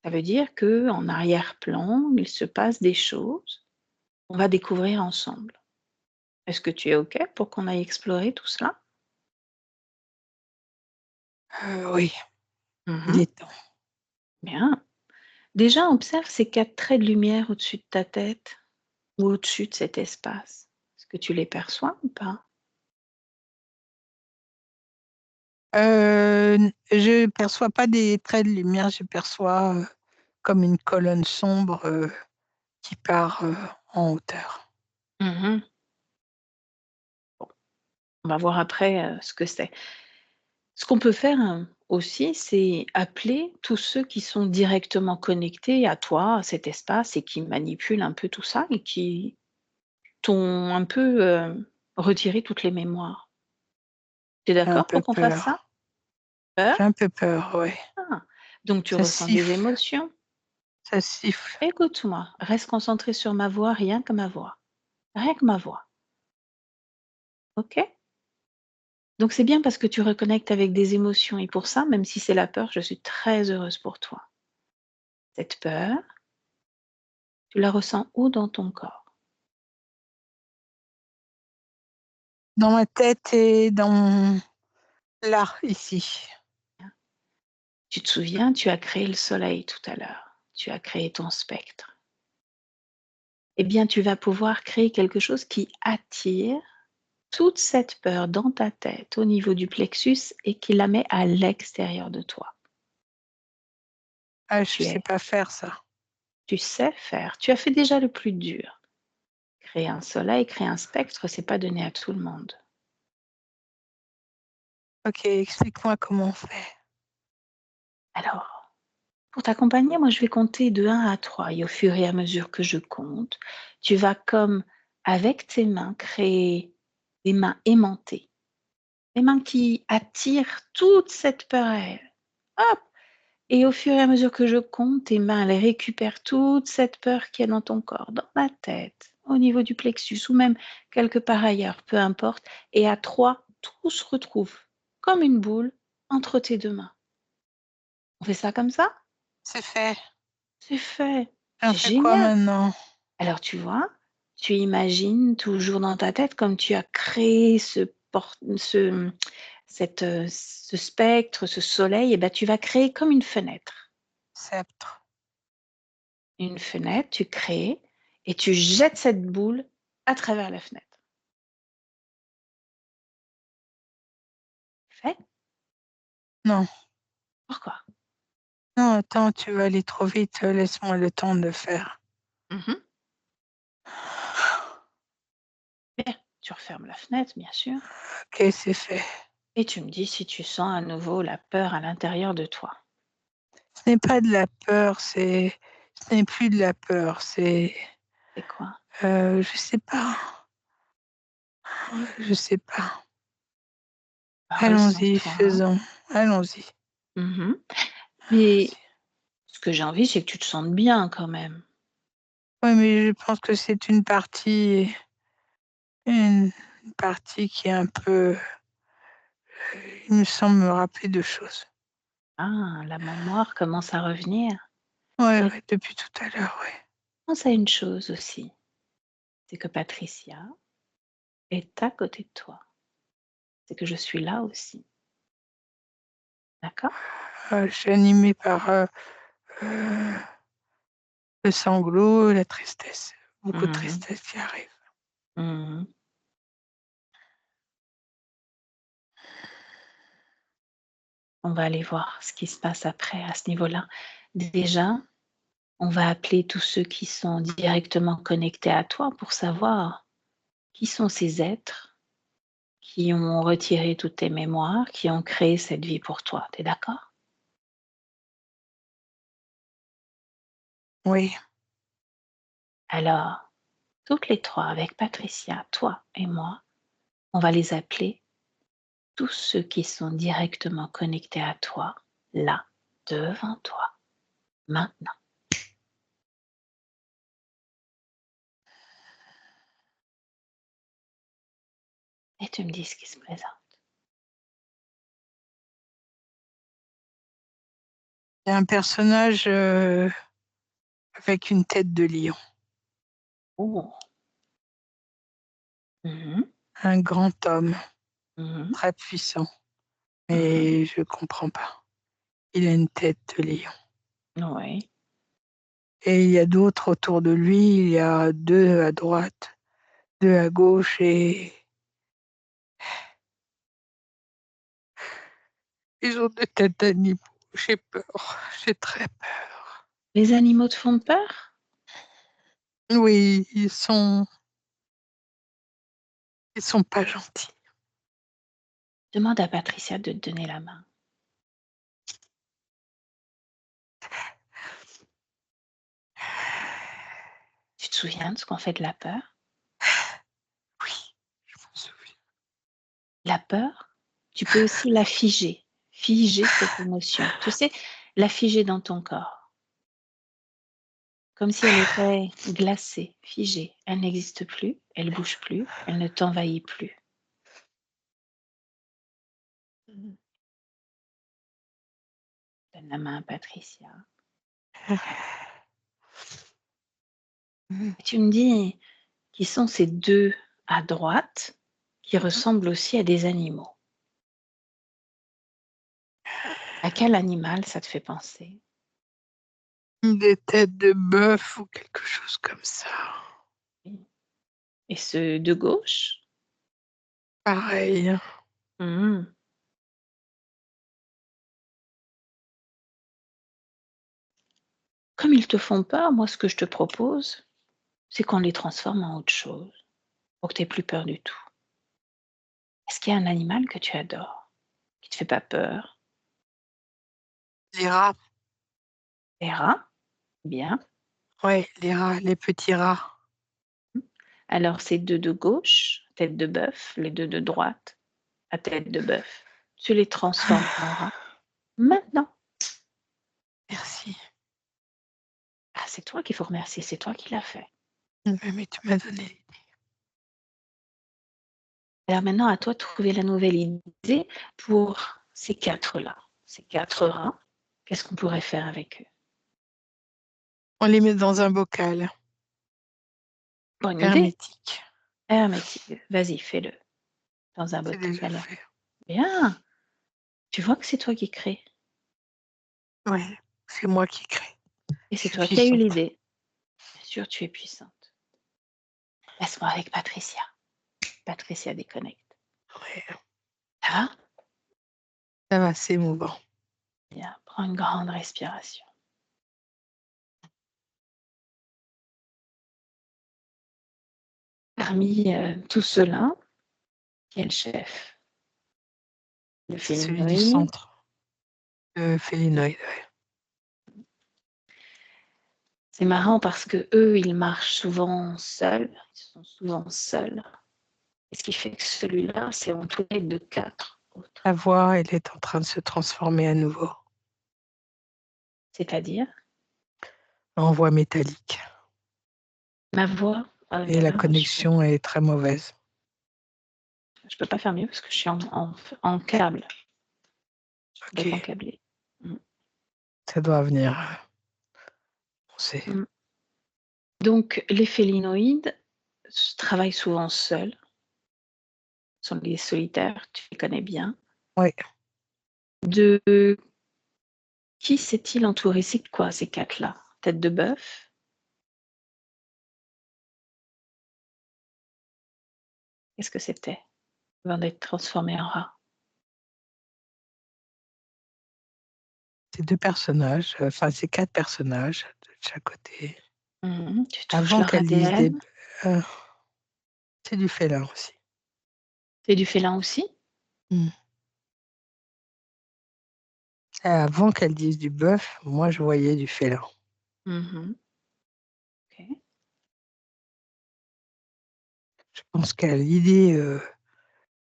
Ça veut dire que en arrière-plan, il se passe des choses qu'on va découvrir ensemble. Est-ce que tu es OK pour qu'on aille explorer tout cela? Oui, il Mmh. est temps. Bien. Déjà, observe ces 4 traits de lumière au-dessus de ta tête ou au-dessus de cet espace. Est-ce que tu les perçois ou pas? Je perçois pas des traits de lumière, je perçois comme une colonne sombre qui part en hauteur. Mmh. Bon, on va voir après, ce que c'est. Ce qu'on peut faire, aussi, c'est appeler tous ceux qui sont directement connectés à toi, à cet espace et qui manipulent un peu tout ça et qui t'ont un peu, retiré toutes les mémoires. Tu es J'ai un d'accord peu pour qu'on fasse ça? peur. Peur? J'ai un peu peur, ouais. Ah, donc tu Ça ressens des siffle, émotions? ça siffle. Écoute-moi, reste concentré sur ma voix, rien que ma voix. Rien que ma voix, OK? Donc c'est bien parce que tu reconnectes avec des émotions et pour ça, même si c'est la peur, je suis très heureuse pour toi. Cette peur, tu la ressens où dans ton corps? Dans ma tête et dans là, ici. Tu te souviens, tu as créé le soleil tout à l'heure. Tu as créé ton spectre. Eh bien, tu vas pouvoir créer quelque chose qui attire toute cette peur dans ta tête, au niveau du plexus et qui la met à l'extérieur de toi. Ah, je Tu sais es pas faire ça. tu sais faire, tu as fait déjà le plus dur. Créer un soleil, créer un spectre, c'est pas donné à tout le monde. OK, explique-moi comment on fait. Alors, pour t'accompagner, moi, je vais compter de 1 à 3 et au fur et à mesure que je compte, tu vas comme avec tes mains créer des mains aimantées, des mains qui attirent toute cette peur à elles. Hop! Et au fur et à mesure que je compte, tes mains, elles récupèrent toute cette peur qu'il y a dans ton corps, dans la tête, au niveau du plexus ou même quelque part ailleurs, peu importe. Et à 3, tout se retrouve comme une boule entre tes 2 mains. On fait ça comme ça? C'est fait. C'est fait. J'en C'est fais quoi génial. maintenant? Alors tu vois, tu imagines toujours dans ta tête comme tu as créé ce spectre, ce soleil, et ben tu vas créer comme une fenêtre. Sceptre. Une fenêtre, tu crées et tu jettes cette boule à travers la fenêtre. Fait? Non, Pourquoi? non, attends, tu vas aller trop vite, laisse-moi le temps de faire. Mmh. Bien, tu refermes la fenêtre, bien sûr, OK, c'est fait. et tu me dis si tu sens à nouveau la peur à l'intérieur de toi. Ce n'est pas de la peur, ce n'est plus de la peur, C'est quoi? je sais pas, je sais pas. Bah, Allons-y, ressens-toi. faisons. Allons-y, Mmh. allons-y. Mais ce que j'ai envie, c'est que tu te sentes bien quand même. Ouais, mais je pense que c'est une partie qui est un peu, il me semble me rappeler de choses. Ah, la mémoire commence à revenir. Ouais, Et ouais, depuis tout à l'heure, ouais. pense à une chose aussi, c'est que Patricia est à côté de toi. C'est que je suis là aussi. D'accord? Je suis animée par, heu le sanglot, la tristesse. Beaucoup de Mhm. tristesse qui arrive. Mhm. On va aller voir ce qui se passe après à ce niveau-là. Déjà, on va appeler tous ceux qui sont directement connectés à toi pour savoir qui sont ces êtres qui ont retiré toutes tes mémoires, qui ont créé cette vie pour toi. Tu es d'accord? Oui, Alors, toutes les trois, avec Patricia, toi et moi, on va les appeler tous ceux qui sont directement connectés à toi, là, devant toi, maintenant. Et tu me dis ce qui se présente. il y a un personnage avec une tête de lion, Oh. Mhm, un grand homme mhm, très puissant, mhm. mais je comprends pas. Il a une tête de lion. Oui. Et il y a d'autres autour de lui, il y a deux à droite, deux à gauche, et ils ont des têtes d'animaux. J'ai peur, j'ai très peur. Les animaux te font peur? Oui, ils sont pas gentils. Demande à Patricia de te donner la main. Tu te souviens de ce qu'on fait de la peur? Oui, je m'en souviens. La peur, tu peux aussi la figer. Figer cette émotion. Tu sais, la figer dans ton corps. Comme si elle était glacée, figée. Elle n'existe plus, elle bouge plus, elle ne t'envahit plus. Donne la main à Patricia. Et tu me dis qui sont ces deux à droite qui ressemblent aussi à des animaux. À quel animal ça te fait penser? Des têtes de bœuf ou quelque chose comme ça. Et ceux de gauche? Pareil. Mmh. Comme ils te font peur, moi ce que je te propose, c'est qu'on les transforme en autre chose, pour que tu aies plus peur du tout. Est-ce qu'il y a un animal que tu adores, qui te fait pas peur? Les rats. Les rats? Bien. Ouais, les rats, les petits rats. Alors ces 2 de gauche, tête de bœuf, les 2 de droite, à tête de bœuf, tu les transformes en rats maintenant. Merci. Ah, c'est toi qu'il faut remercier, c'est toi qui l'as fait. Mais tu m'as donné. Alors maintenant, à toi de trouver la nouvelle idée pour ces 4-là, ces 4 rats. Qu'est-ce qu'on pourrait faire avec eux? On les met dans un bocal Bonne idée, hermétique. hermétique. Vas-y, fais-le dans un C'est déjà bocal. fait. Bien, tu vois que c'est toi qui crée Ouais, c'est moi qui crée. et Je c'est suis toi qui as eu puissante. l'idée. Bien sûr, tu es puissante. Laisse-moi avec Patricia. Patricia déconnecte. Ouais, Ça va? ça va, c'est émouvant. Bien, prends une grande respiration. Parmi tout cela, quel chef? Le C'est celui du félinoïde. centre, le félinoïde. Ouais. C'est marrant parce que eux, ils marchent souvent seuls. Ils sont souvent seuls. Et ce qui fait que celui-là, c'est entouré de 4 autres. La voix, elle est en train de se transformer à nouveau C'est-à-dire en voix métallique. ma voix. Et la Là, connexion est très mauvaise. je peux pas faire mieux parce que je suis en câble. Je suis Ok, complètement câblée. Mm. ça doit venir. On sait. Mm. Donc, les félinoïdes travaillent souvent seuls. Ce sont les solitaires, tu les connais bien. Ouais, De qui s'est-il entouré? C'est quoi ces 4-là? Tête de bœuf, Qu'est-ce que c'était avant d'être transformé en rat? C'est 2 personnages, enfin, c'est 4 personnages de chaque côté. Tu touches Avant leur qu'elles disent des ADN? b heu, c'est du félin aussi. C'est du félin aussi? Mmh. Et avant qu'elles disent du bœuf, moi je voyais du félin. Mmh. OK. Je pense qu'à l'idée,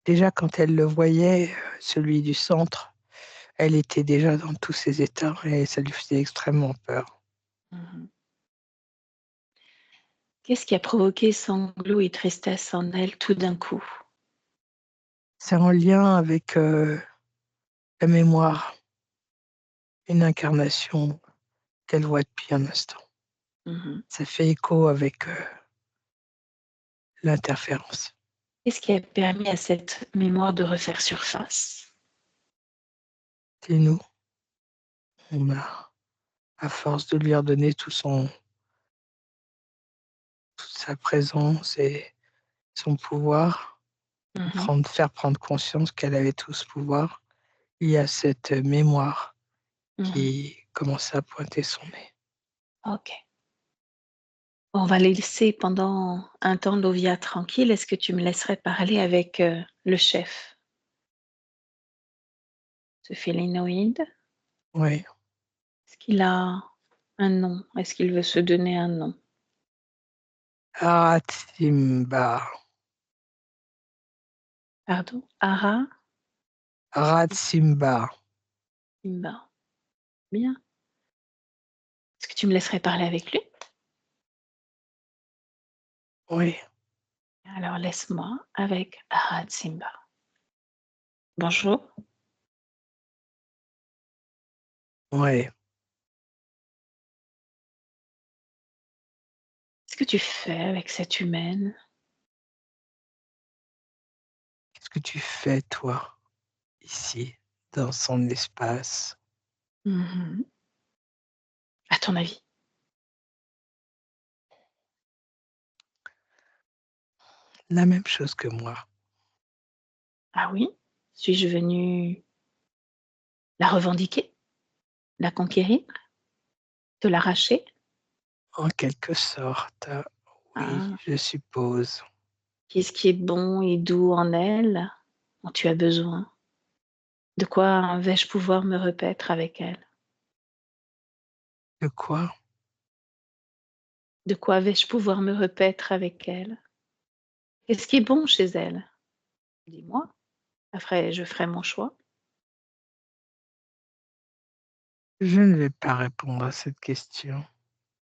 déjà quand elle le voyait, celui du centre, elle était déjà dans tous ses états et ça lui faisait extrêmement peur. Mmh. Qu'est-ce qui a provoqué sanglots et tristesse en elle tout d'un coup? C'est en lien avec, la mémoire, une incarnation qu'elle voit depuis un instant. Mmh. Ça fait écho avec, l'interférence. Qu'est-ce qui a permis à cette mémoire de refaire surface? C'est nous, on a à force de lui redonner toute sa présence et son pouvoir, Mmh. faire prendre conscience qu'elle avait tout ce pouvoir, il y a cette mémoire Mmh. qui commençait à pointer son nez. OK. On va laisser pendant un temps Lovia tranquille. Est-ce que tu me laisserais parler avec, le chef, ce félinoïde? Oui, Est-ce qu'il a un nom? Est-ce qu'il veut se donner un nom? Aratimba, Pardon? Ara Aratsimba, Simba. Bien. Est-ce que tu me laisserais parler avec lui? oui, Alors laisse-moi avec Ara Simba. Bonjour. oui. Qu'est-ce que tu fais avec cette humaine? Qu'est-ce que tu fais toi, ici, dans son espace? Mmh. À ton avis? La même chose que moi, Ah oui? Suis-je venue la revendiquer? La conquérir? Te l'arracher? en quelque sorte, oui, Ah, je suppose. qu'est-ce qui est bon et doux en elle, dont tu as besoin? De quoi vais-je pouvoir me repaître avec elle? De quoi? De quoi vais-je pouvoir me repaître avec elle? Qu'est-ce qui est bon chez elle? Dis-moi, après je ferai mon choix. Je ne vais pas répondre à cette question.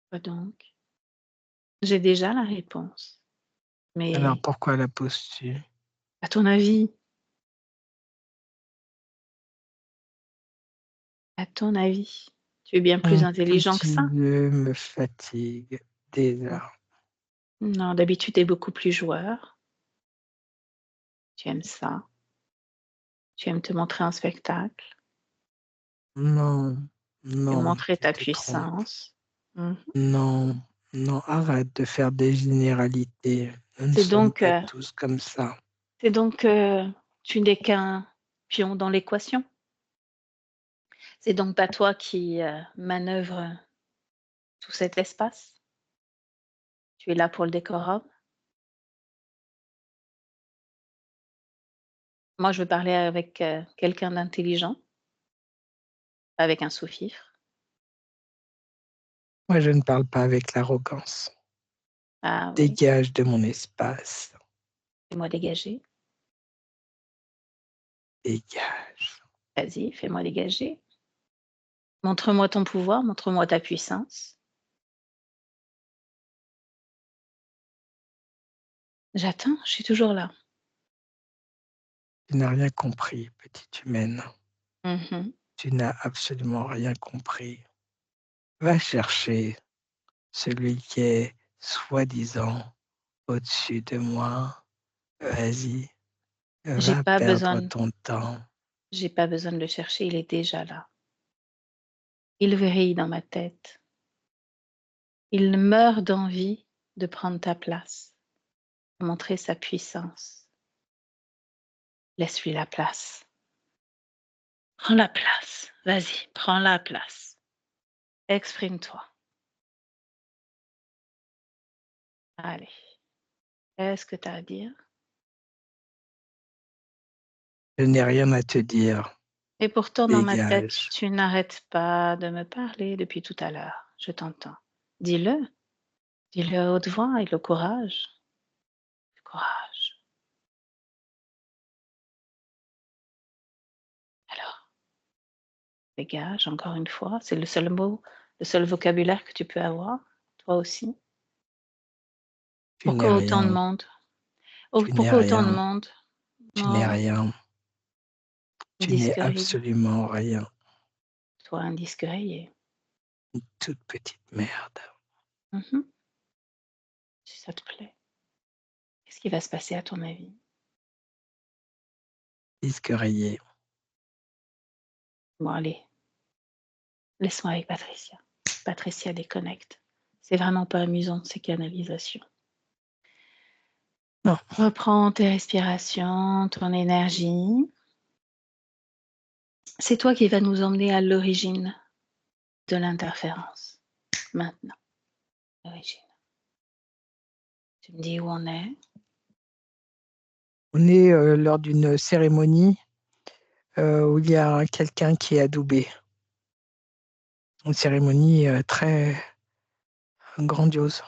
Quoi donc? J'ai déjà la réponse, Alors mais pourquoi la poses-tu? à ton avis, à ton avis, tu es bien plus Ton intelligent que petit ça? jeu me fatigue Mmh. déjà. Non, d'habitude tu es beaucoup plus joueur. Tu aimes ça. Tu aimes te montrer en spectacle. Non, Tu aimes non, montrer tu ta te trompes. puissance. Mmh. Non, non, arrête de faire des généralités. Nous ne C'est sommes donc, pas tous comme ça. c'est donc, tu n'es qu'un pion dans l'équation? C'est donc pas toi qui, manœuvre tout cet espace? Tu es là pour le décorum? Moi, je veux parler avec, quelqu'un d'intelligent, avec un sous-fifre. Moi, je ne parle pas avec l'arrogance. Ah oui, Dégage de mon espace. fais-moi dégager. Dégage. Vas-y, fais-moi dégager. Montre-moi ton pouvoir, montre-moi ta puissance. J'attends, je suis toujours là. Tu n'as rien compris, petite humaine. Mmh. Tu n'as absolument rien compris. Va chercher celui qui est soi-disant au-dessus de moi. Vas-y, J'ai va pas perdre besoin ton temps. j'ai pas besoin de le chercher, il est déjà là. Il vrille dans ma tête. Il meurt d'envie de prendre ta place, de montrer sa puissance. Laisse-lui la place. Prends la place. Vas-y, prends la place. Exprime-toi. Allez. Qu'est-ce que tu as à dire? Je n'ai rien à te dire. Et pourtant, dans ma tête, Dégage. tu n'arrêtes pas de me parler depuis tout à l'heure. Je t'entends. Dis-le. Dis-le à haute voix avec le courage. Le courage. Alors, dégage, encore une fois. C'est le seul mot, le seul vocabulaire que tu peux avoir. Toi aussi. Tu n'es Pourquoi autant de rien. monde? Tu n'es Pourquoi autant de rien. monde? Tu n'es Oh, rien. un Tu n'es disque rayé. absolument rien. Toi, un disque rayé. Une toute petite merde. Mhm. Si ça te plaît. Qu'est-ce qui va se passer à ton avis? Disque rayé. Bon, allez, laisse-moi avec Patricia. Patricia déconnecte. C'est vraiment pas amusant, ces canalisations. Non, Reprends tes respirations, ton énergie. C'est toi qui vas nous emmener à l'origine de l'interférence. Maintenant, l'origine. Tu me dis où on est? on est lors d'une cérémonie où il y a quelqu'un qui est adoubé. Une cérémonie très grandiose.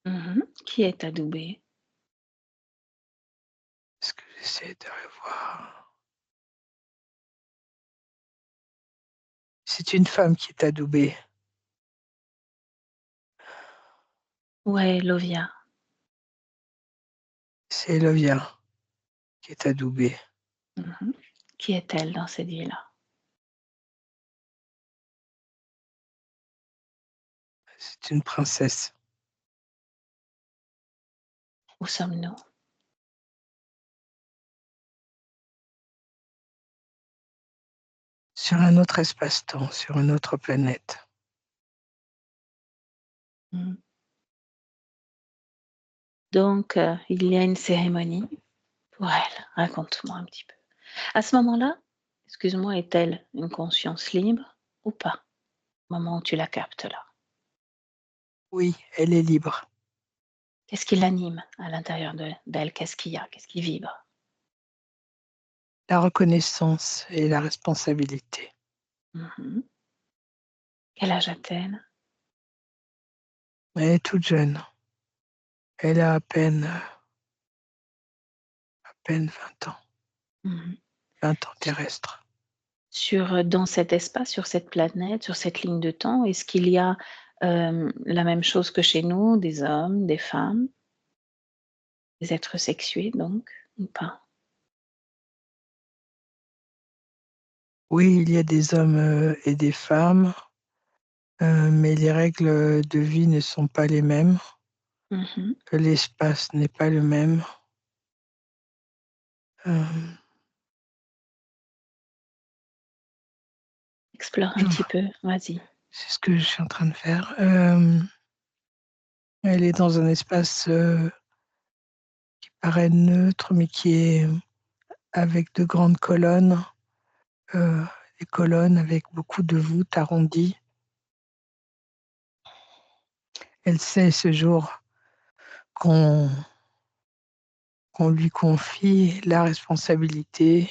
Mhm. Qui est adoubé? Est-ce que j'essaie de revoir? C'est une femme qui est adoubée. Ouais, Lovia. C'est Elovia qui est adoubée. Mhm. Qui est-elle dans cette vie-là? C'est une princesse. Où sommes-nous? Sur un autre espace-temps, sur une autre planète. Mhm. Donc, il y a une cérémonie pour elle. Raconte-moi un petit peu. À ce moment-là, excuse-moi, est-elle une conscience libre ou pas? Au moment où tu la captes là. Oui, elle est libre. Qu'est-ce qui l'anime à l'intérieur d'elle? Qu'est-ce qu'il y a? Qu'est-ce qui vibre? La reconnaissance et la responsabilité. Mhm. Quel âge a-t-elle? Elle est toute jeune. Elle a à peine 20 ans. Mhm. 20 ans terrestres. Dans cet espace, sur cette planète, sur cette ligne de temps, est-ce qu'il y a la même chose que chez nous, des hommes, des femmes, des êtres sexués donc, ou pas? Oui, il y a des hommes et des femmes, mais les règles de vie ne sont pas les mêmes. Mhm. L'espace n'est pas le même. Euh, Explore un je- petit peu, vas-y. c'est ce que je suis en train de faire. Elle est dans un espace qui paraît neutre, mais qui est avec de grandes colonnes, euh, des colonnes avec beaucoup de voûtes arrondies. Elle sait ce jour qu'on qu'on lui confie la responsabilité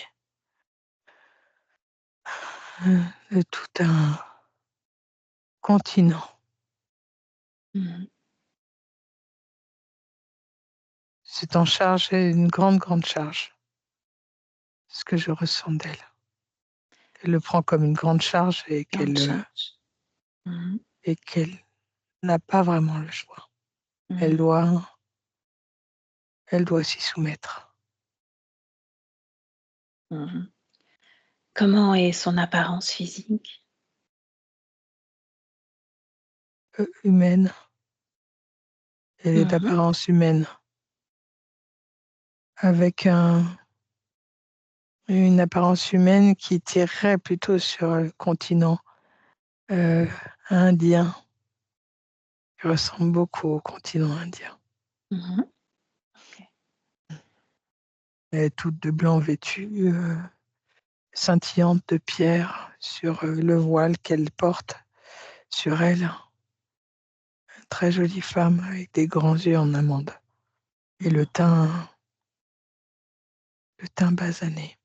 de tout un continent. Mhm. C'est en charge, une grande, grande charge, ce que je ressens d'elle. Elle le prend comme une grande charge Grande charge. Mhm. et qu'elle n'a pas vraiment le choix. Elle Mhm. doit, elle doit s'y soumettre. Mhm. Comment est son apparence physique? Humaine, elle est Mhm. d'apparence humaine, avec une apparence humaine qui tirerait plutôt sur le continent euh, indien. Elle ressemble beaucoup au continent indien. Mhm. OK. Elle est toute de blanc vêtue, scintillante de pierre sur le voile qu'elle porte sur elle. Une très jolie femme avec des grands yeux en amande et Mhm. le teint basané.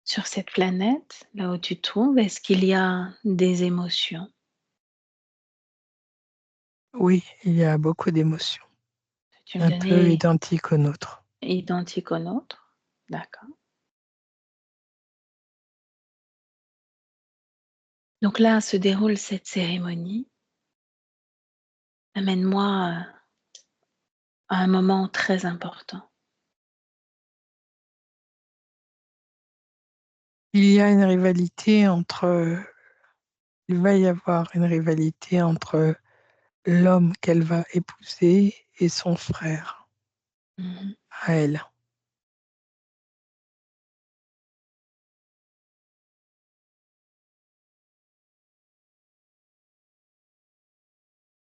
Sur cette planète, là où tu te trouves, est-ce qu'il y a des émotions? Oui, il y a beaucoup d'émotions, Tu me un peu donnais identiques aux nôtres. identique au nôtre? D'accord. Donc là se déroule cette cérémonie. Amène-moi à un moment très important. Il va y avoir une rivalité entre l'homme qu'elle va épouser et son frère Mhm. à elle.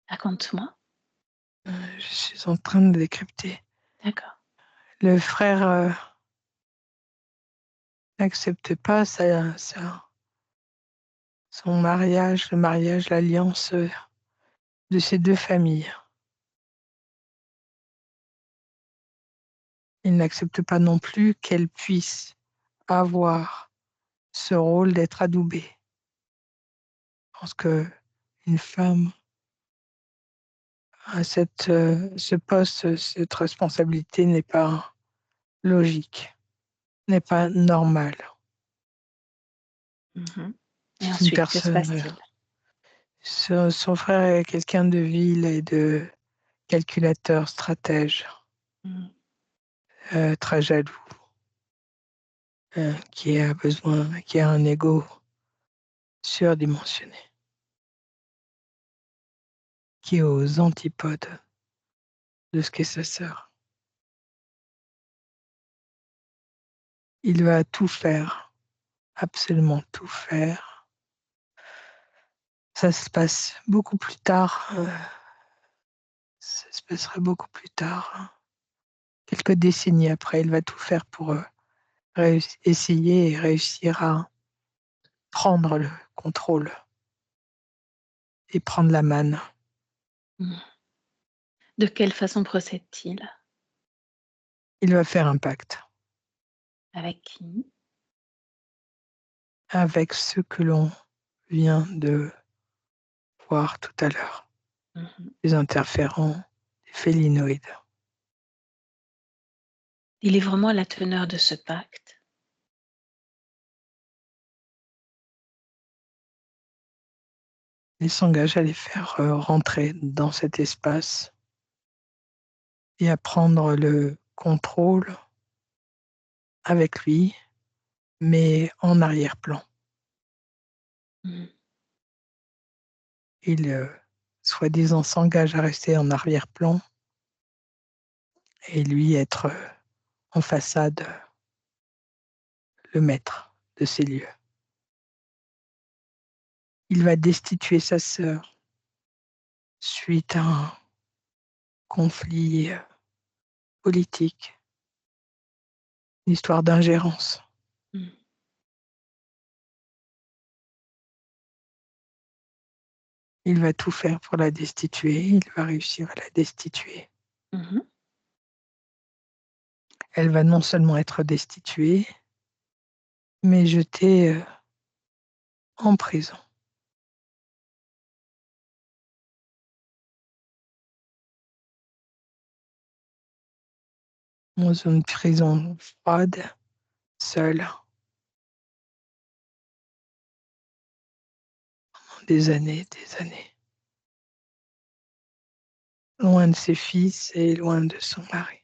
Raconte-moi. Je suis en train de décrypter. D'accord. Le frère n'accepte pas son mariage, le mariage, l'alliance de ces deux familles. Il n'accepte pas non plus qu'elle puisse avoir ce rôle d'être adoubée. Je pense que une femme à ce poste, cette responsabilité n'est pas logique, n'est pas normale. Mhm. Et C'est une ensuite, que se personne. passe-t-il? Son frère est quelqu'un de vil et de calculateur, stratège, Mhm. très jaloux, qui a un ego surdimensionné, qui est aux antipodes de ce qu'est sa sœur. Il va tout faire, absolument tout faire. Ça se passe beaucoup plus tard. Ça se passera beaucoup plus tard. Quelques décennies après, il va tout faire pour essayer et réussir à prendre le contrôle et prendre la manne. Mhm. De quelle façon procède-t-il? Il va faire un pacte Avec qui? avec ce que l'on vient de voir tout à l'heure, Mhm. les interférents, les félinoïdes. Délivre-moi la teneur de ce pacte. Il s'engage à les faire rentrer dans cet espace et à prendre le contrôle avec lui, mais en arrière-plan. Mhm. Il, soi-disant, s'engage à rester en arrière-plan et lui être en façade, le maître de ces lieux. Il va destituer sa sœur suite à un conflit politique, une histoire d'ingérence. Mhm. Il va tout faire pour la destituer, il va réussir à la destituer. Mhm. Elle va non seulement être destituée, mais jetée en prison. Dans une prison froide, seule, des années, loin de ses fils et loin de son mari.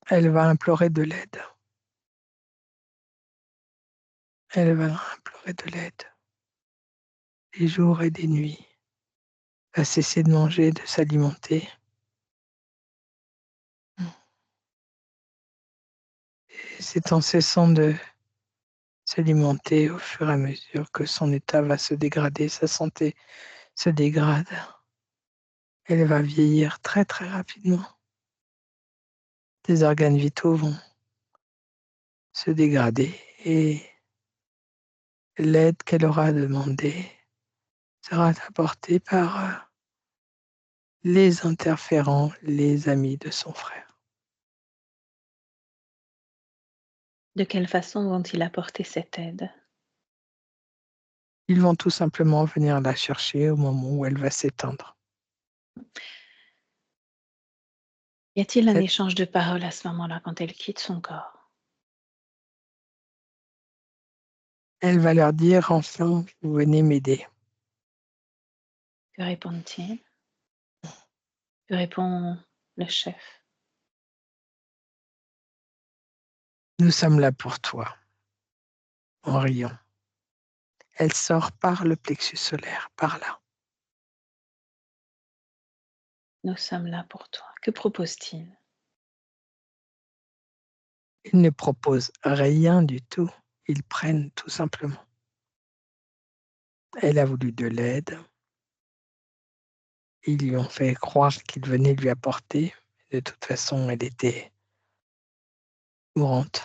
Elle va implorer de l'aide. Elle va implorer de l'aide, des jours et des nuits, va cesser de manger, de s'alimenter. Et c'est en cessant de s'alimenter au fur et à mesure que son état va se dégrader, sa santé se dégrade. Elle va vieillir très très rapidement. Tes organes vitaux vont se dégrader et l'aide qu'elle aura demandée sera apportée par les interférents, les amis de son frère. De quelle façon vont-ils apporter cette aide? Ils vont tout simplement venir la chercher au moment où elle va s'éteindre. Y a-t-il un Cette- échange de paroles à ce moment-là quand elle quitte son corps? Elle va leur dire enfin, vous venez m'aider. Que répondent-ils? Que répond le chef? Nous sommes là pour toi, en riant. Elle sort par le plexus solaire, par là. Nous sommes là pour toi. Que propose-t-il? Ils ne proposent rien du tout. Ils prennent tout simplement. Elle a voulu de l'aide. Ils lui ont fait croire qu'ils venaient lui apporter. De toute façon, elle était mourante.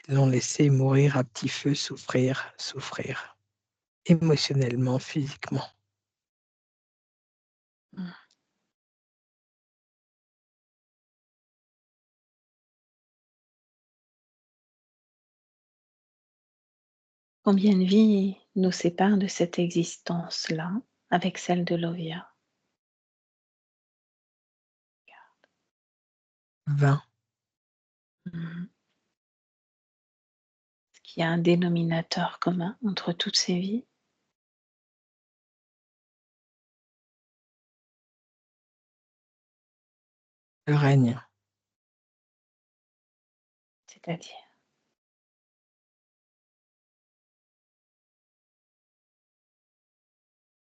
Ils l'ont laissée mourir à petit feu, souffrir, souffrir, émotionnellement, physiquement. Mmh. Combien de vies nous séparent de cette existence-là avec celle de Lovia? 20. Mmh. Est-ce qu'il y a un dénominateur commun entre toutes ces vies? Le règne. C'est-à-dire?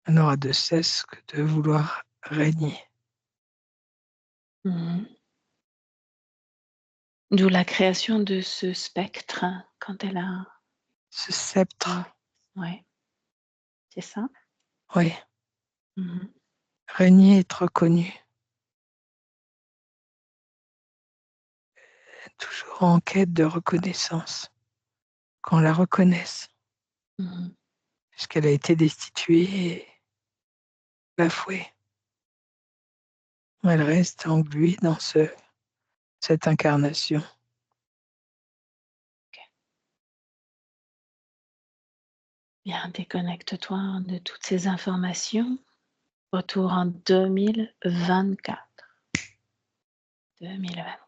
On n'aura de cesse que de vouloir régner. Mmh. D'où la création de ce spectre quand elle a Ce sceptre, ouais, c'est ça? oui, Mmh. régner, être reconnu, toujours en quête de reconnaissance, qu'on la reconnaisse, Mmh. puisqu'elle a été destituée et bafouée. Elle reste engluée dans cette incarnation. Bien, déconnecte-toi de toutes ces informations. Retour en 2024. 2024.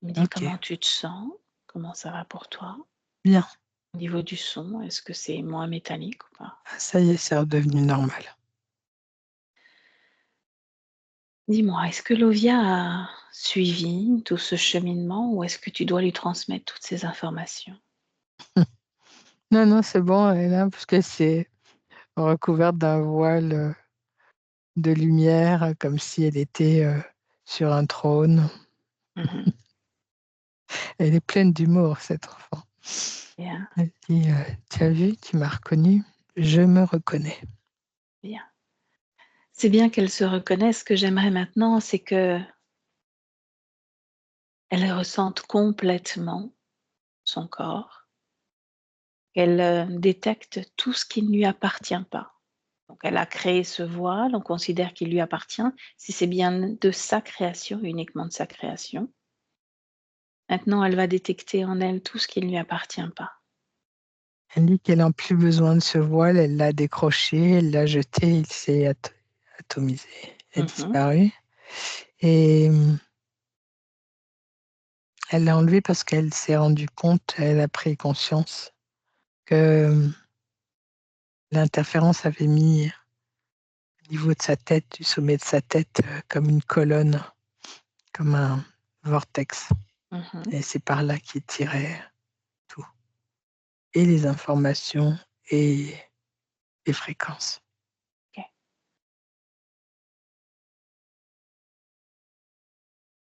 Me dis Ok, comment tu te sens, comment ça va pour toi. bien. Au niveau du son, est-ce que c'est moins métallique ou pas? Ah, ça y est, c'est redevenu normal. Dis-moi, est-ce que Lovia a suivi tout ce cheminement ou est-ce que tu dois lui transmettre toutes ces informations? Non, non, c'est bon, elle est là, parce qu'elle s'est recouverte d'un voile de lumière, comme si elle était sur un trône. Mmh. Elle est pleine d'humour, cette enfant. Bien, Elle dit, tu as vu, tu m'as reconnu, je me reconnais. bien. C'est bien qu'elle se reconnaisse. Ce que j'aimerais maintenant, c'est qu'elle ressente complètement son corps, qu'elle, détecte tout ce qui ne lui appartient pas. Donc elle a créé ce voile, on considère qu'il lui appartient. Si c'est bien de sa création, uniquement de sa création. Maintenant, elle va détecter en elle tout ce qui ne lui appartient pas. Elle dit qu'elle n'a plus besoin de ce voile, elle l'a décroché, elle l'a jeté, il s'est atomisé, il a Mmh. disparu. Et elle l'a enlevé parce qu'elle s'est rendue compte, elle a pris conscience que l'interférence avait mis au niveau de sa tête, du sommet de sa tête, comme une colonne, comme un vortex. Mmh. Et c'est par là qu'il tirait tout. Et les informations et les fréquences. OK.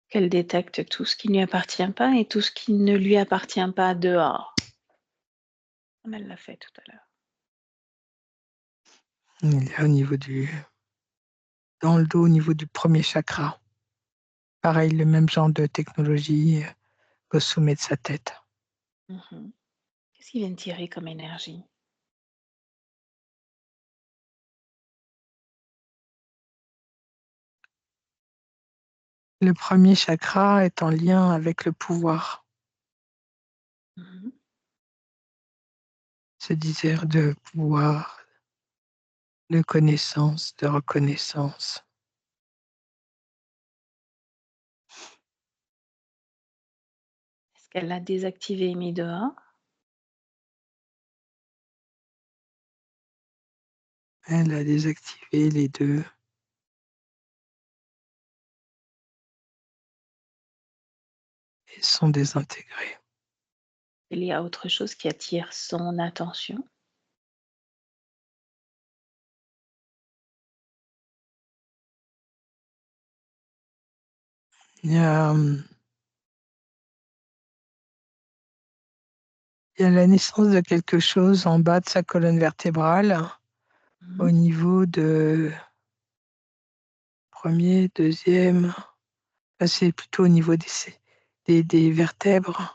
Qu'elle détecte tout ce qui ne lui appartient pas et tout ce qui ne lui appartient pas dehors. comme elle l'a fait tout à l'heure. Il est au niveau dans le dos, au niveau du premier chakra. Pareil, le même genre de technologie au sommet de sa tête. Mhm. Qu'est-ce qui vient de tirer comme énergie? Le premier chakra est en lien avec le pouvoir, Mhm. ce désir de pouvoir, de connaissance, de reconnaissance. Est-ce qu'elle l'a désactivé et mis dehors? Elle a désactivé les deux et sont désintégrés. Il y a autre chose qui attire son attention? Il y a, il y a la naissance de quelque chose en bas de sa colonne vertébrale, au Mhm. niveau de premier, deuxième, là, c'est plutôt au niveau des vertèbres.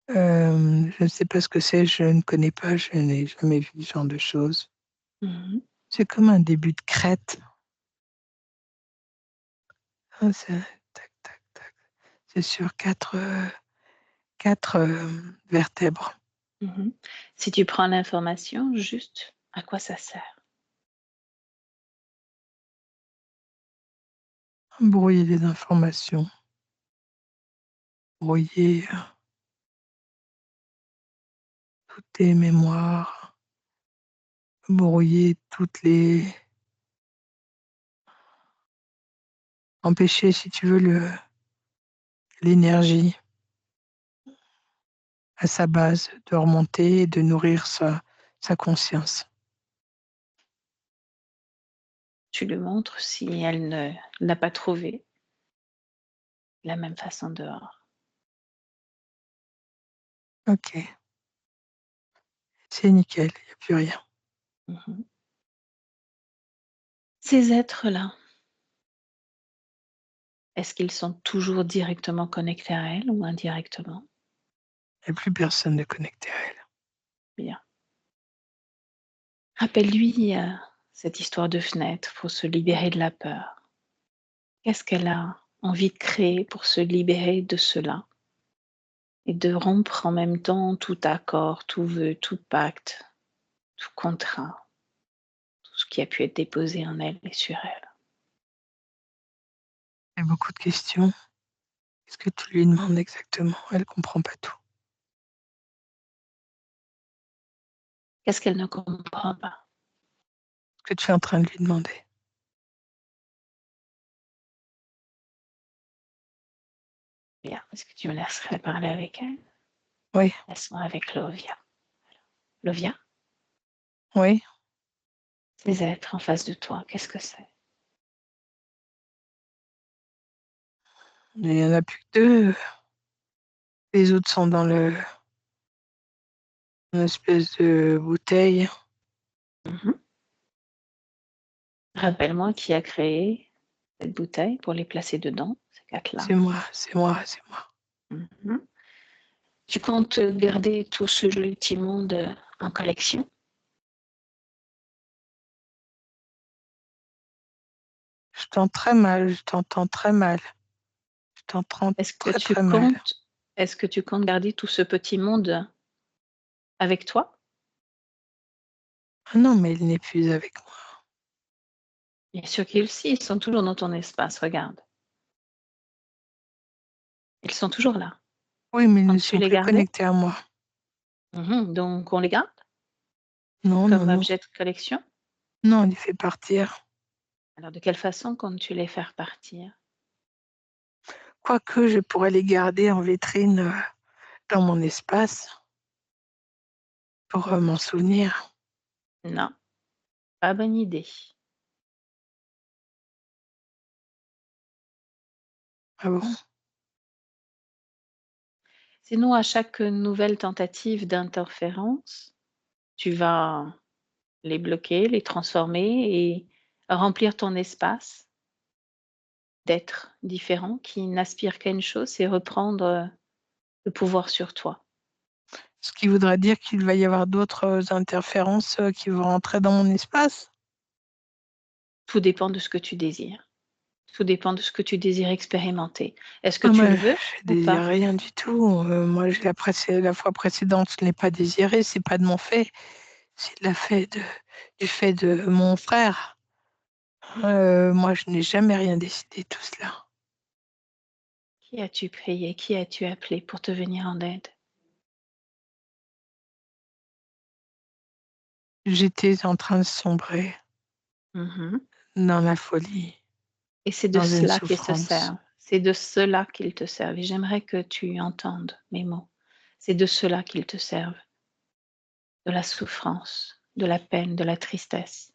Je ne sais pas ce que c'est, je ne connais pas, je n'ai jamais vu ce genre de choses. Mhm. C'est comme un début de crête. Ah, tac, tac, tac. C'est sur quatre vertèbres. Mhm. Si tu prends l'information, juste à quoi ça sert? Brouiller les informations, brouiller toutes les mémoires, brouiller toutes les... Empêcher, si tu veux, l'énergie à sa base de remonter et de nourrir sa conscience. Tu lui montres si elle ne l'a pas trouvé de la même façon dehors. Ok, c'est nickel, il n'y a plus rien. Mhm. Ces êtres-là, est-ce qu'ils sont toujours directement connectés à elle ou indirectement? Il n'y a plus personne de connecté à elle. Bien. Rappelle-lui cette histoire de fenêtre pour se libérer de la peur. Qu'est-ce qu'elle a envie de créer pour se libérer de cela et de rompre en même temps tout accord, tout vœu, tout pacte, tout contrat, tout ce qui a pu être déposé en elle et sur elle. Il y a beaucoup de questions. Qu'est-ce que tu lui demandes exactement? Elle ne comprend pas tout. Qu'est-ce qu'elle ne comprend pas? Ce que tu es en train de lui demander. Bien. Est-ce que tu me laisserais parler avec elle? Oui, Laisse-moi avec Lovia. Lovia, oui. ces êtres en face de toi, qu'est-ce que c'est? Il n'y en a plus que deux. Les autres sont dans une espèce de bouteille. Mhm. Rappelle-moi qui a créé cette bouteille pour les placer dedans, ces quatre-là. C'est moi, c'est moi, c'est moi. Mhm. Tu comptes garder tout ce joli petit monde en collection? Je t'entends très mal, je t'entends très mal. Je t'entends Est-ce que très tu très mal. comptes, est-ce que tu comptes garder tout ce petit monde avec toi? Ah non, mais il n'est plus avec moi. Bien sûr qu'ils si, ils sont toujours dans ton espace, regarde. Ils sont toujours là. Oui, mais ils Quand ne tu sont les plus gardais? connectés à moi. Mhm. Donc on les garde Non, non, comme non. objet de collection? Non, on les fait partir. Alors de quelle façon comptes-tu les faire partir? Quoique je pourrais les garder en vitrine dans mon espace pour m'en souvenir. Non, pas bonne idée. Ah bon? Sinon, à chaque nouvelle tentative d'interférence, tu vas les bloquer, les transformer et remplir ton espace d'être différent qui n'aspire qu'à une chose, c'est reprendre, le pouvoir sur toi. Ce qui voudrait dire qu'il va y avoir d'autres interférences, qui vont rentrer dans mon espace? Tout dépend de ce que tu désires. Tout dépend de ce que tu désires expérimenter. Est-ce que Ah tu le moi, veux je ou désire pas? rien du tout, moi j'ai la fois précédente, je l'ai pas désiré, c'est pas de mon fait, c'est de la fait de du fait de mon frère. Moi je n'ai jamais rien décidé de tout cela. Qui as-tu prié? Qui as-tu appelé pour te venir en aide? J'étais en train de sombrer Mmh. dans la folie, Et c'est de dans une cela qu'ils se souffrance. servent. C'est de cela qu'ils te servent et j'aimerais que tu entendes mes mots. C'est de cela qu'ils te servent, de la souffrance, de la peine, de la tristesse,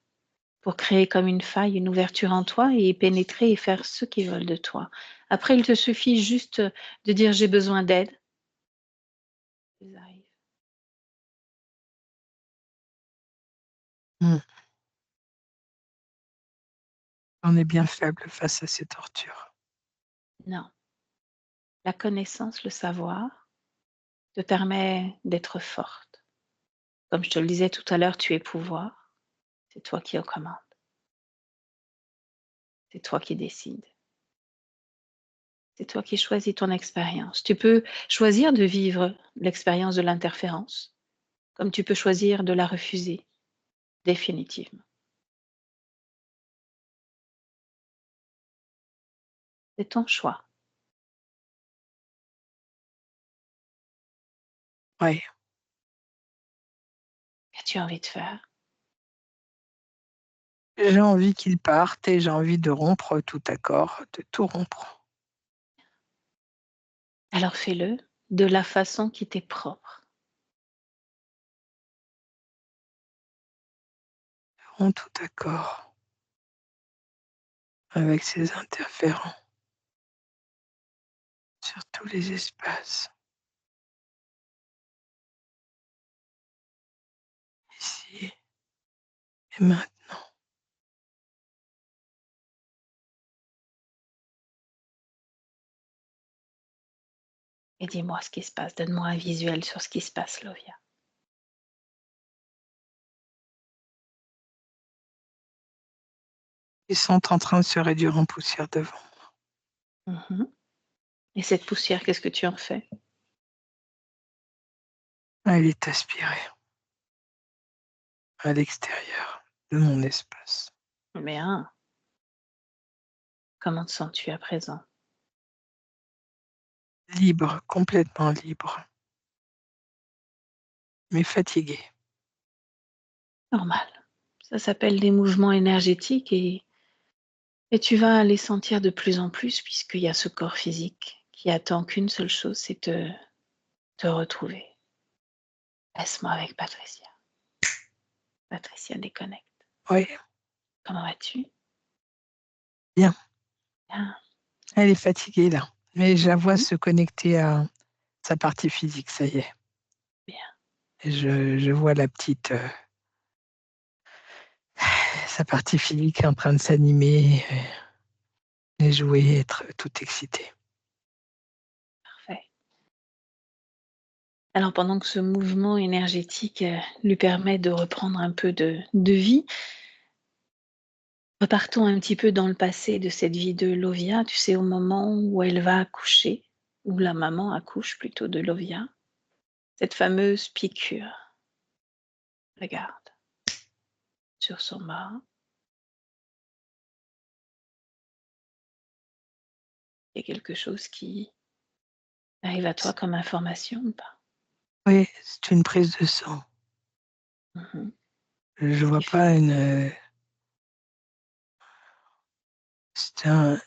pour créer comme une faille, une ouverture en toi et y pénétrer et faire ce qu'ils veulent de toi. Après, il te suffit juste de dire: «J'ai besoin d'aide». Ils arrivent. Mmh. On est bien faible face à ces tortures. Non, la connaissance, le savoir te permet d'être forte. Comme je te le disais tout à l'heure, tu es pouvoir, c'est toi qui es aux commandes, c'est toi qui décides. C'est toi qui choisis ton expérience. Tu peux choisir de vivre l'expérience de l'interférence, comme tu peux choisir de la refuser définitivement. C'est ton choix. Ouais, Qu'as-tu envie de faire? j'ai envie qu'ils partent et j'ai envie de rompre tout accord, de tout rompre. Alors fais-le de la façon qui t'est propre. Romps tout accord avec ces interférents sur tous les espaces, ici et maintenant. Et dis-moi ce qui se passe. Donne-moi un visuel sur ce qui se passe, Lovia. Ils sont en train de se réduire en poussière devant. Mhm. Et cette poussière, qu'est-ce que tu en fais? Elle est aspirée à l'extérieur de mon espace. Bien. Comment te sens-tu à présent? Libre, complètement libre, mais fatiguée. Normal. Ça s'appelle des mouvements énergétiques et tu vas les sentir de plus en plus puisqu'il y a ce corps physique qui attend qu'une seule chose, c'est te retrouver. Laisse-moi avec Patricia. Patricia déconnecte. Oui, Comment vas-tu? bien. Bien. Elle est fatiguée là, mais je la vois Mhm. se connecter à sa partie physique, ça y est. Bien. Et je vois la petite, sa partie physique en train de s'animer et jouer, être toute excitée. Parfait. Alors pendant que ce mouvement énergétique lui permet de reprendre un peu de vie, repartons un petit peu dans le passé de cette vie de Lovia, tu sais, au moment où elle va accoucher, où la maman accouche plutôt de Lovia, cette fameuse piqûre. Regarde, sur son bras, il y a quelque chose qui arrive à toi comme information ou pas? Oui, c'est une prise de sang. Mhm. Je vois Qui pas fait- une, c'est un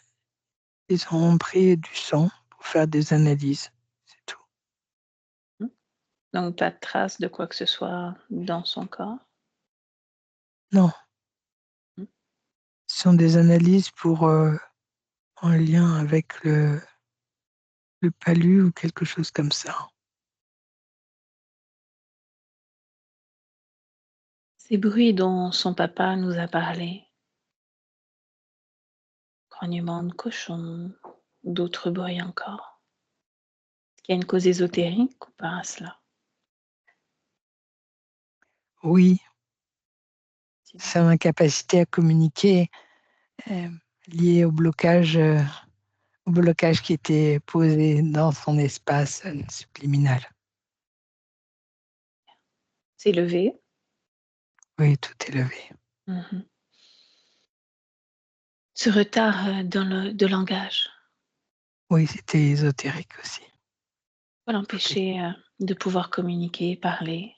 ils ont pris du sang pour faire des analyses, c'est tout. Mhm. Donc pas de trace de quoi que ce soit dans son corps. Non, Mhm. ce sont des analyses pour, en lien avec le palu ou quelque chose comme ça. Ces bruits dont son papa nous a parlé, grognements de cochons, d'autres bruits encore. Est-ce qu'il y a une cause ésotérique ou pas à cela? Oui, Dis-moi. son incapacité à communiquer liée au blocage qui était posé dans son espace subliminal. C'est levé. Oui, tout est levé. Mhm. Ce retard de langage Oui, c'était ésotérique aussi. va Tout est... l'empêcher de pouvoir communiquer, parler.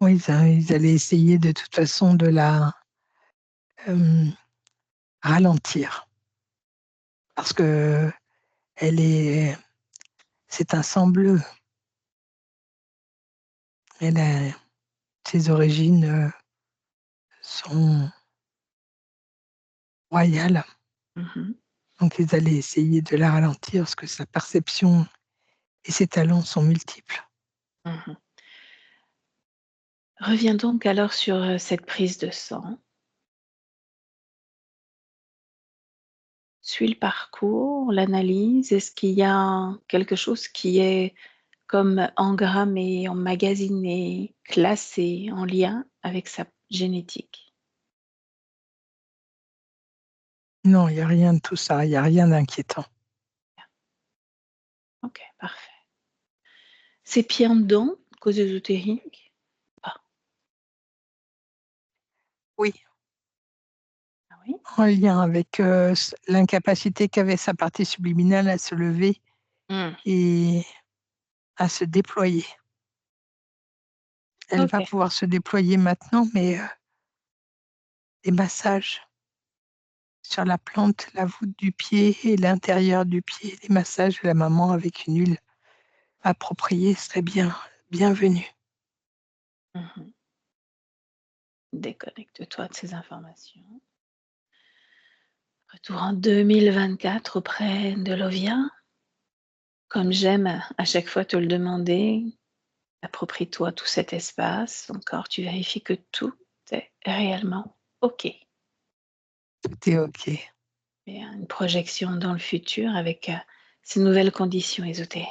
Oui, ils allaient essayer de toute façon de la euh, ralentir parce que elle est, c'est un sang bleu. Elle a, ses origines sont royales. Mhm. Donc, ils allaient essayer de la ralentir parce que sa perception et ses talents sont multiples. Mhm. Reviens donc alors sur cette prise de sang. Suis le parcours, l'analyse. Est-ce qu'il y a quelque chose qui est comme engrammé, emmagasiné, classé, en lien avec sa génétique? Non, il n'y a rien de tout ça. Il n'y a rien d'inquiétant. Ok, parfait. C'est pieds en dedans, cause ésotérique? Ah, Oui, ah oui? en lien avec l'incapacité qu'avait sa partie subliminale à se lever Hmm. et à se déployer. Elle Ok, va pouvoir se déployer maintenant, mais des massages sur la plante, la voûte du pied et l'intérieur du pied, des massages de la maman avec une huile appropriée serait bienvenue. mhm. Déconnecte-toi de ces informations. Retour en 2024 auprès de Lovia. Comme j'aime à chaque fois te le demander, approprie-toi tout cet espace. Encore, tu vérifies que tout est réellement OK. Tout est OK. Et une projection dans le futur avec ces nouvelles conditions ésotériques.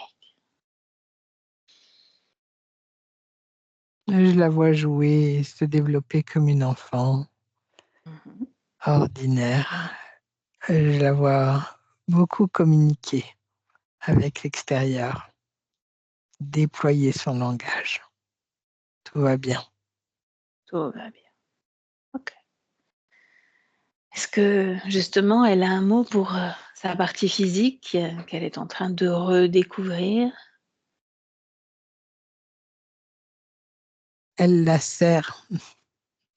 Je la vois jouer et se développer comme une enfant Mhm. ordinaire. Je la vois beaucoup communiquer avec l'extérieur, déployer son langage. Tout va bien. Tout va bien. OK. Est-ce que justement, elle a un mot pour sa partie physique qu'elle est en train de redécouvrir? Elle la serre,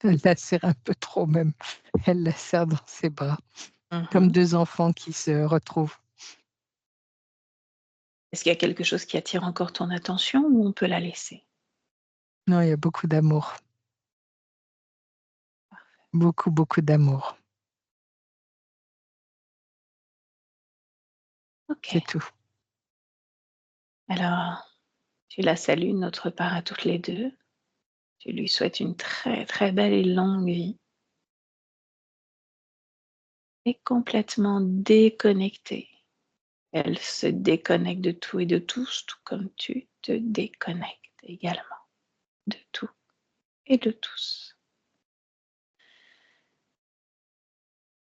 elle la serre un peu trop même. Elle la serre dans ses bras, comme Mhm. deux enfants qui se retrouvent. Est-ce qu'il y a quelque chose qui attire encore ton attention ou on peut la laisser? Non, il y a beaucoup d'amour, beaucoup, beaucoup d'amour. OK. C'est tout. Alors, tu la salues de notre part à toutes les deux. Tu lui souhaites une très, très belle et longue vie et complètement déconnectée. Elle se déconnecte de tout et de tous, tout comme tu te déconnectes également de tout et de tous.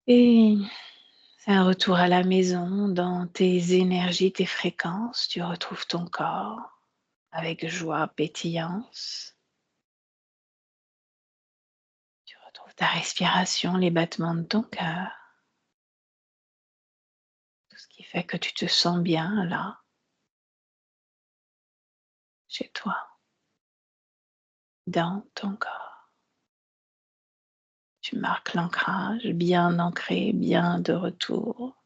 Et c'est un retour à la maison dans tes énergies, tes fréquences. Tu retrouves ton corps avec joie, pétillance. Tu retrouves ta respiration, les battements de ton cœur, tout ce qui fait que tu te sens bien là, chez toi, dans ton corps. Tu marques l'ancrage, bien ancré, bien de retour.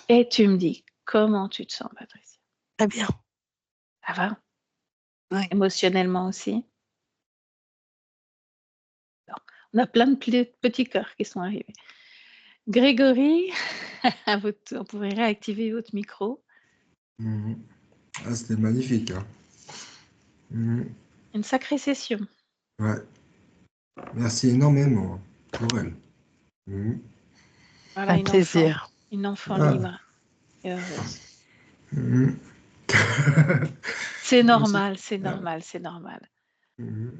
Et tu me dis comment tu te sens, Patricia. Très bien. Ça va? Oui. Émotionnellement aussi? On a plein de petits cœurs qui sont arrivés. Grégory, à votre tour, vous pourrez réactiver votre micro. Mhm. Ah, c'était magnifique, hein. Mhm. Une sacrée session. Ouais. Merci énormément pour elle. Mhm. Voilà Un plaisir. une enfant Ah. libre et heureuse. Mhm. C'est Merci. normal, c'est Ah. normal, c'est normal. Mhm.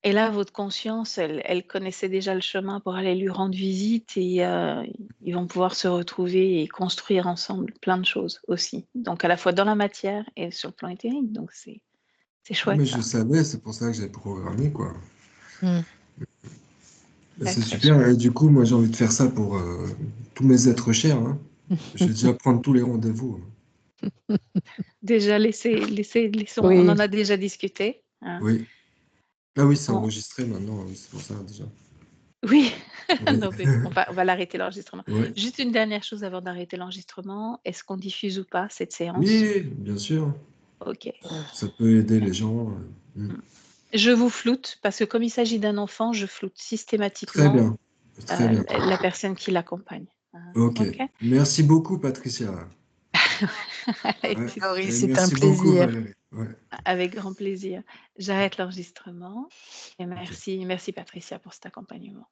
Et là, votre conscience, elle connaissait déjà le chemin pour aller lui rendre visite et ils vont pouvoir se retrouver et construire ensemble plein de choses aussi. Donc à la fois dans la matière et sur le plan éthérique. Donc c'est Ah, chouette mais je ça. savais, c'est pour ça que j'ai programmé, quoi. Mm. Bah, Très, c'est très super. chouette. Et du coup, moi, j'ai envie de faire ça pour tous mes êtres chers, hein. Je vais déjà prendre tous les rendez-vous. Déjà, on Oui, en a déjà discuté, hein. Oui. Ah oui, c'est On- enregistré maintenant, oui, c'est pour ça déjà. Oui, Oui. non, mais on va l'arrêter l'enregistrement. Ouais. Juste une dernière chose avant d'arrêter l'enregistrement. Est-ce qu'on diffuse ou pas cette séance? Oui, bien sûr. Ok. Ça peut aider les gens. Mm. Je vous floute parce que comme il s'agit d'un enfant, je floute Très systématiquement bien. Très bien. la personne qui l'accompagne. Ok. Ok. Merci beaucoup, Patricia. Ouais. Grégory, Et c'est un merci beaucoup, plaisir. Valérie. Ouais. Avec grand plaisir. J'arrête l'enregistrement et Ok. merci Patricia pour cet accompagnement.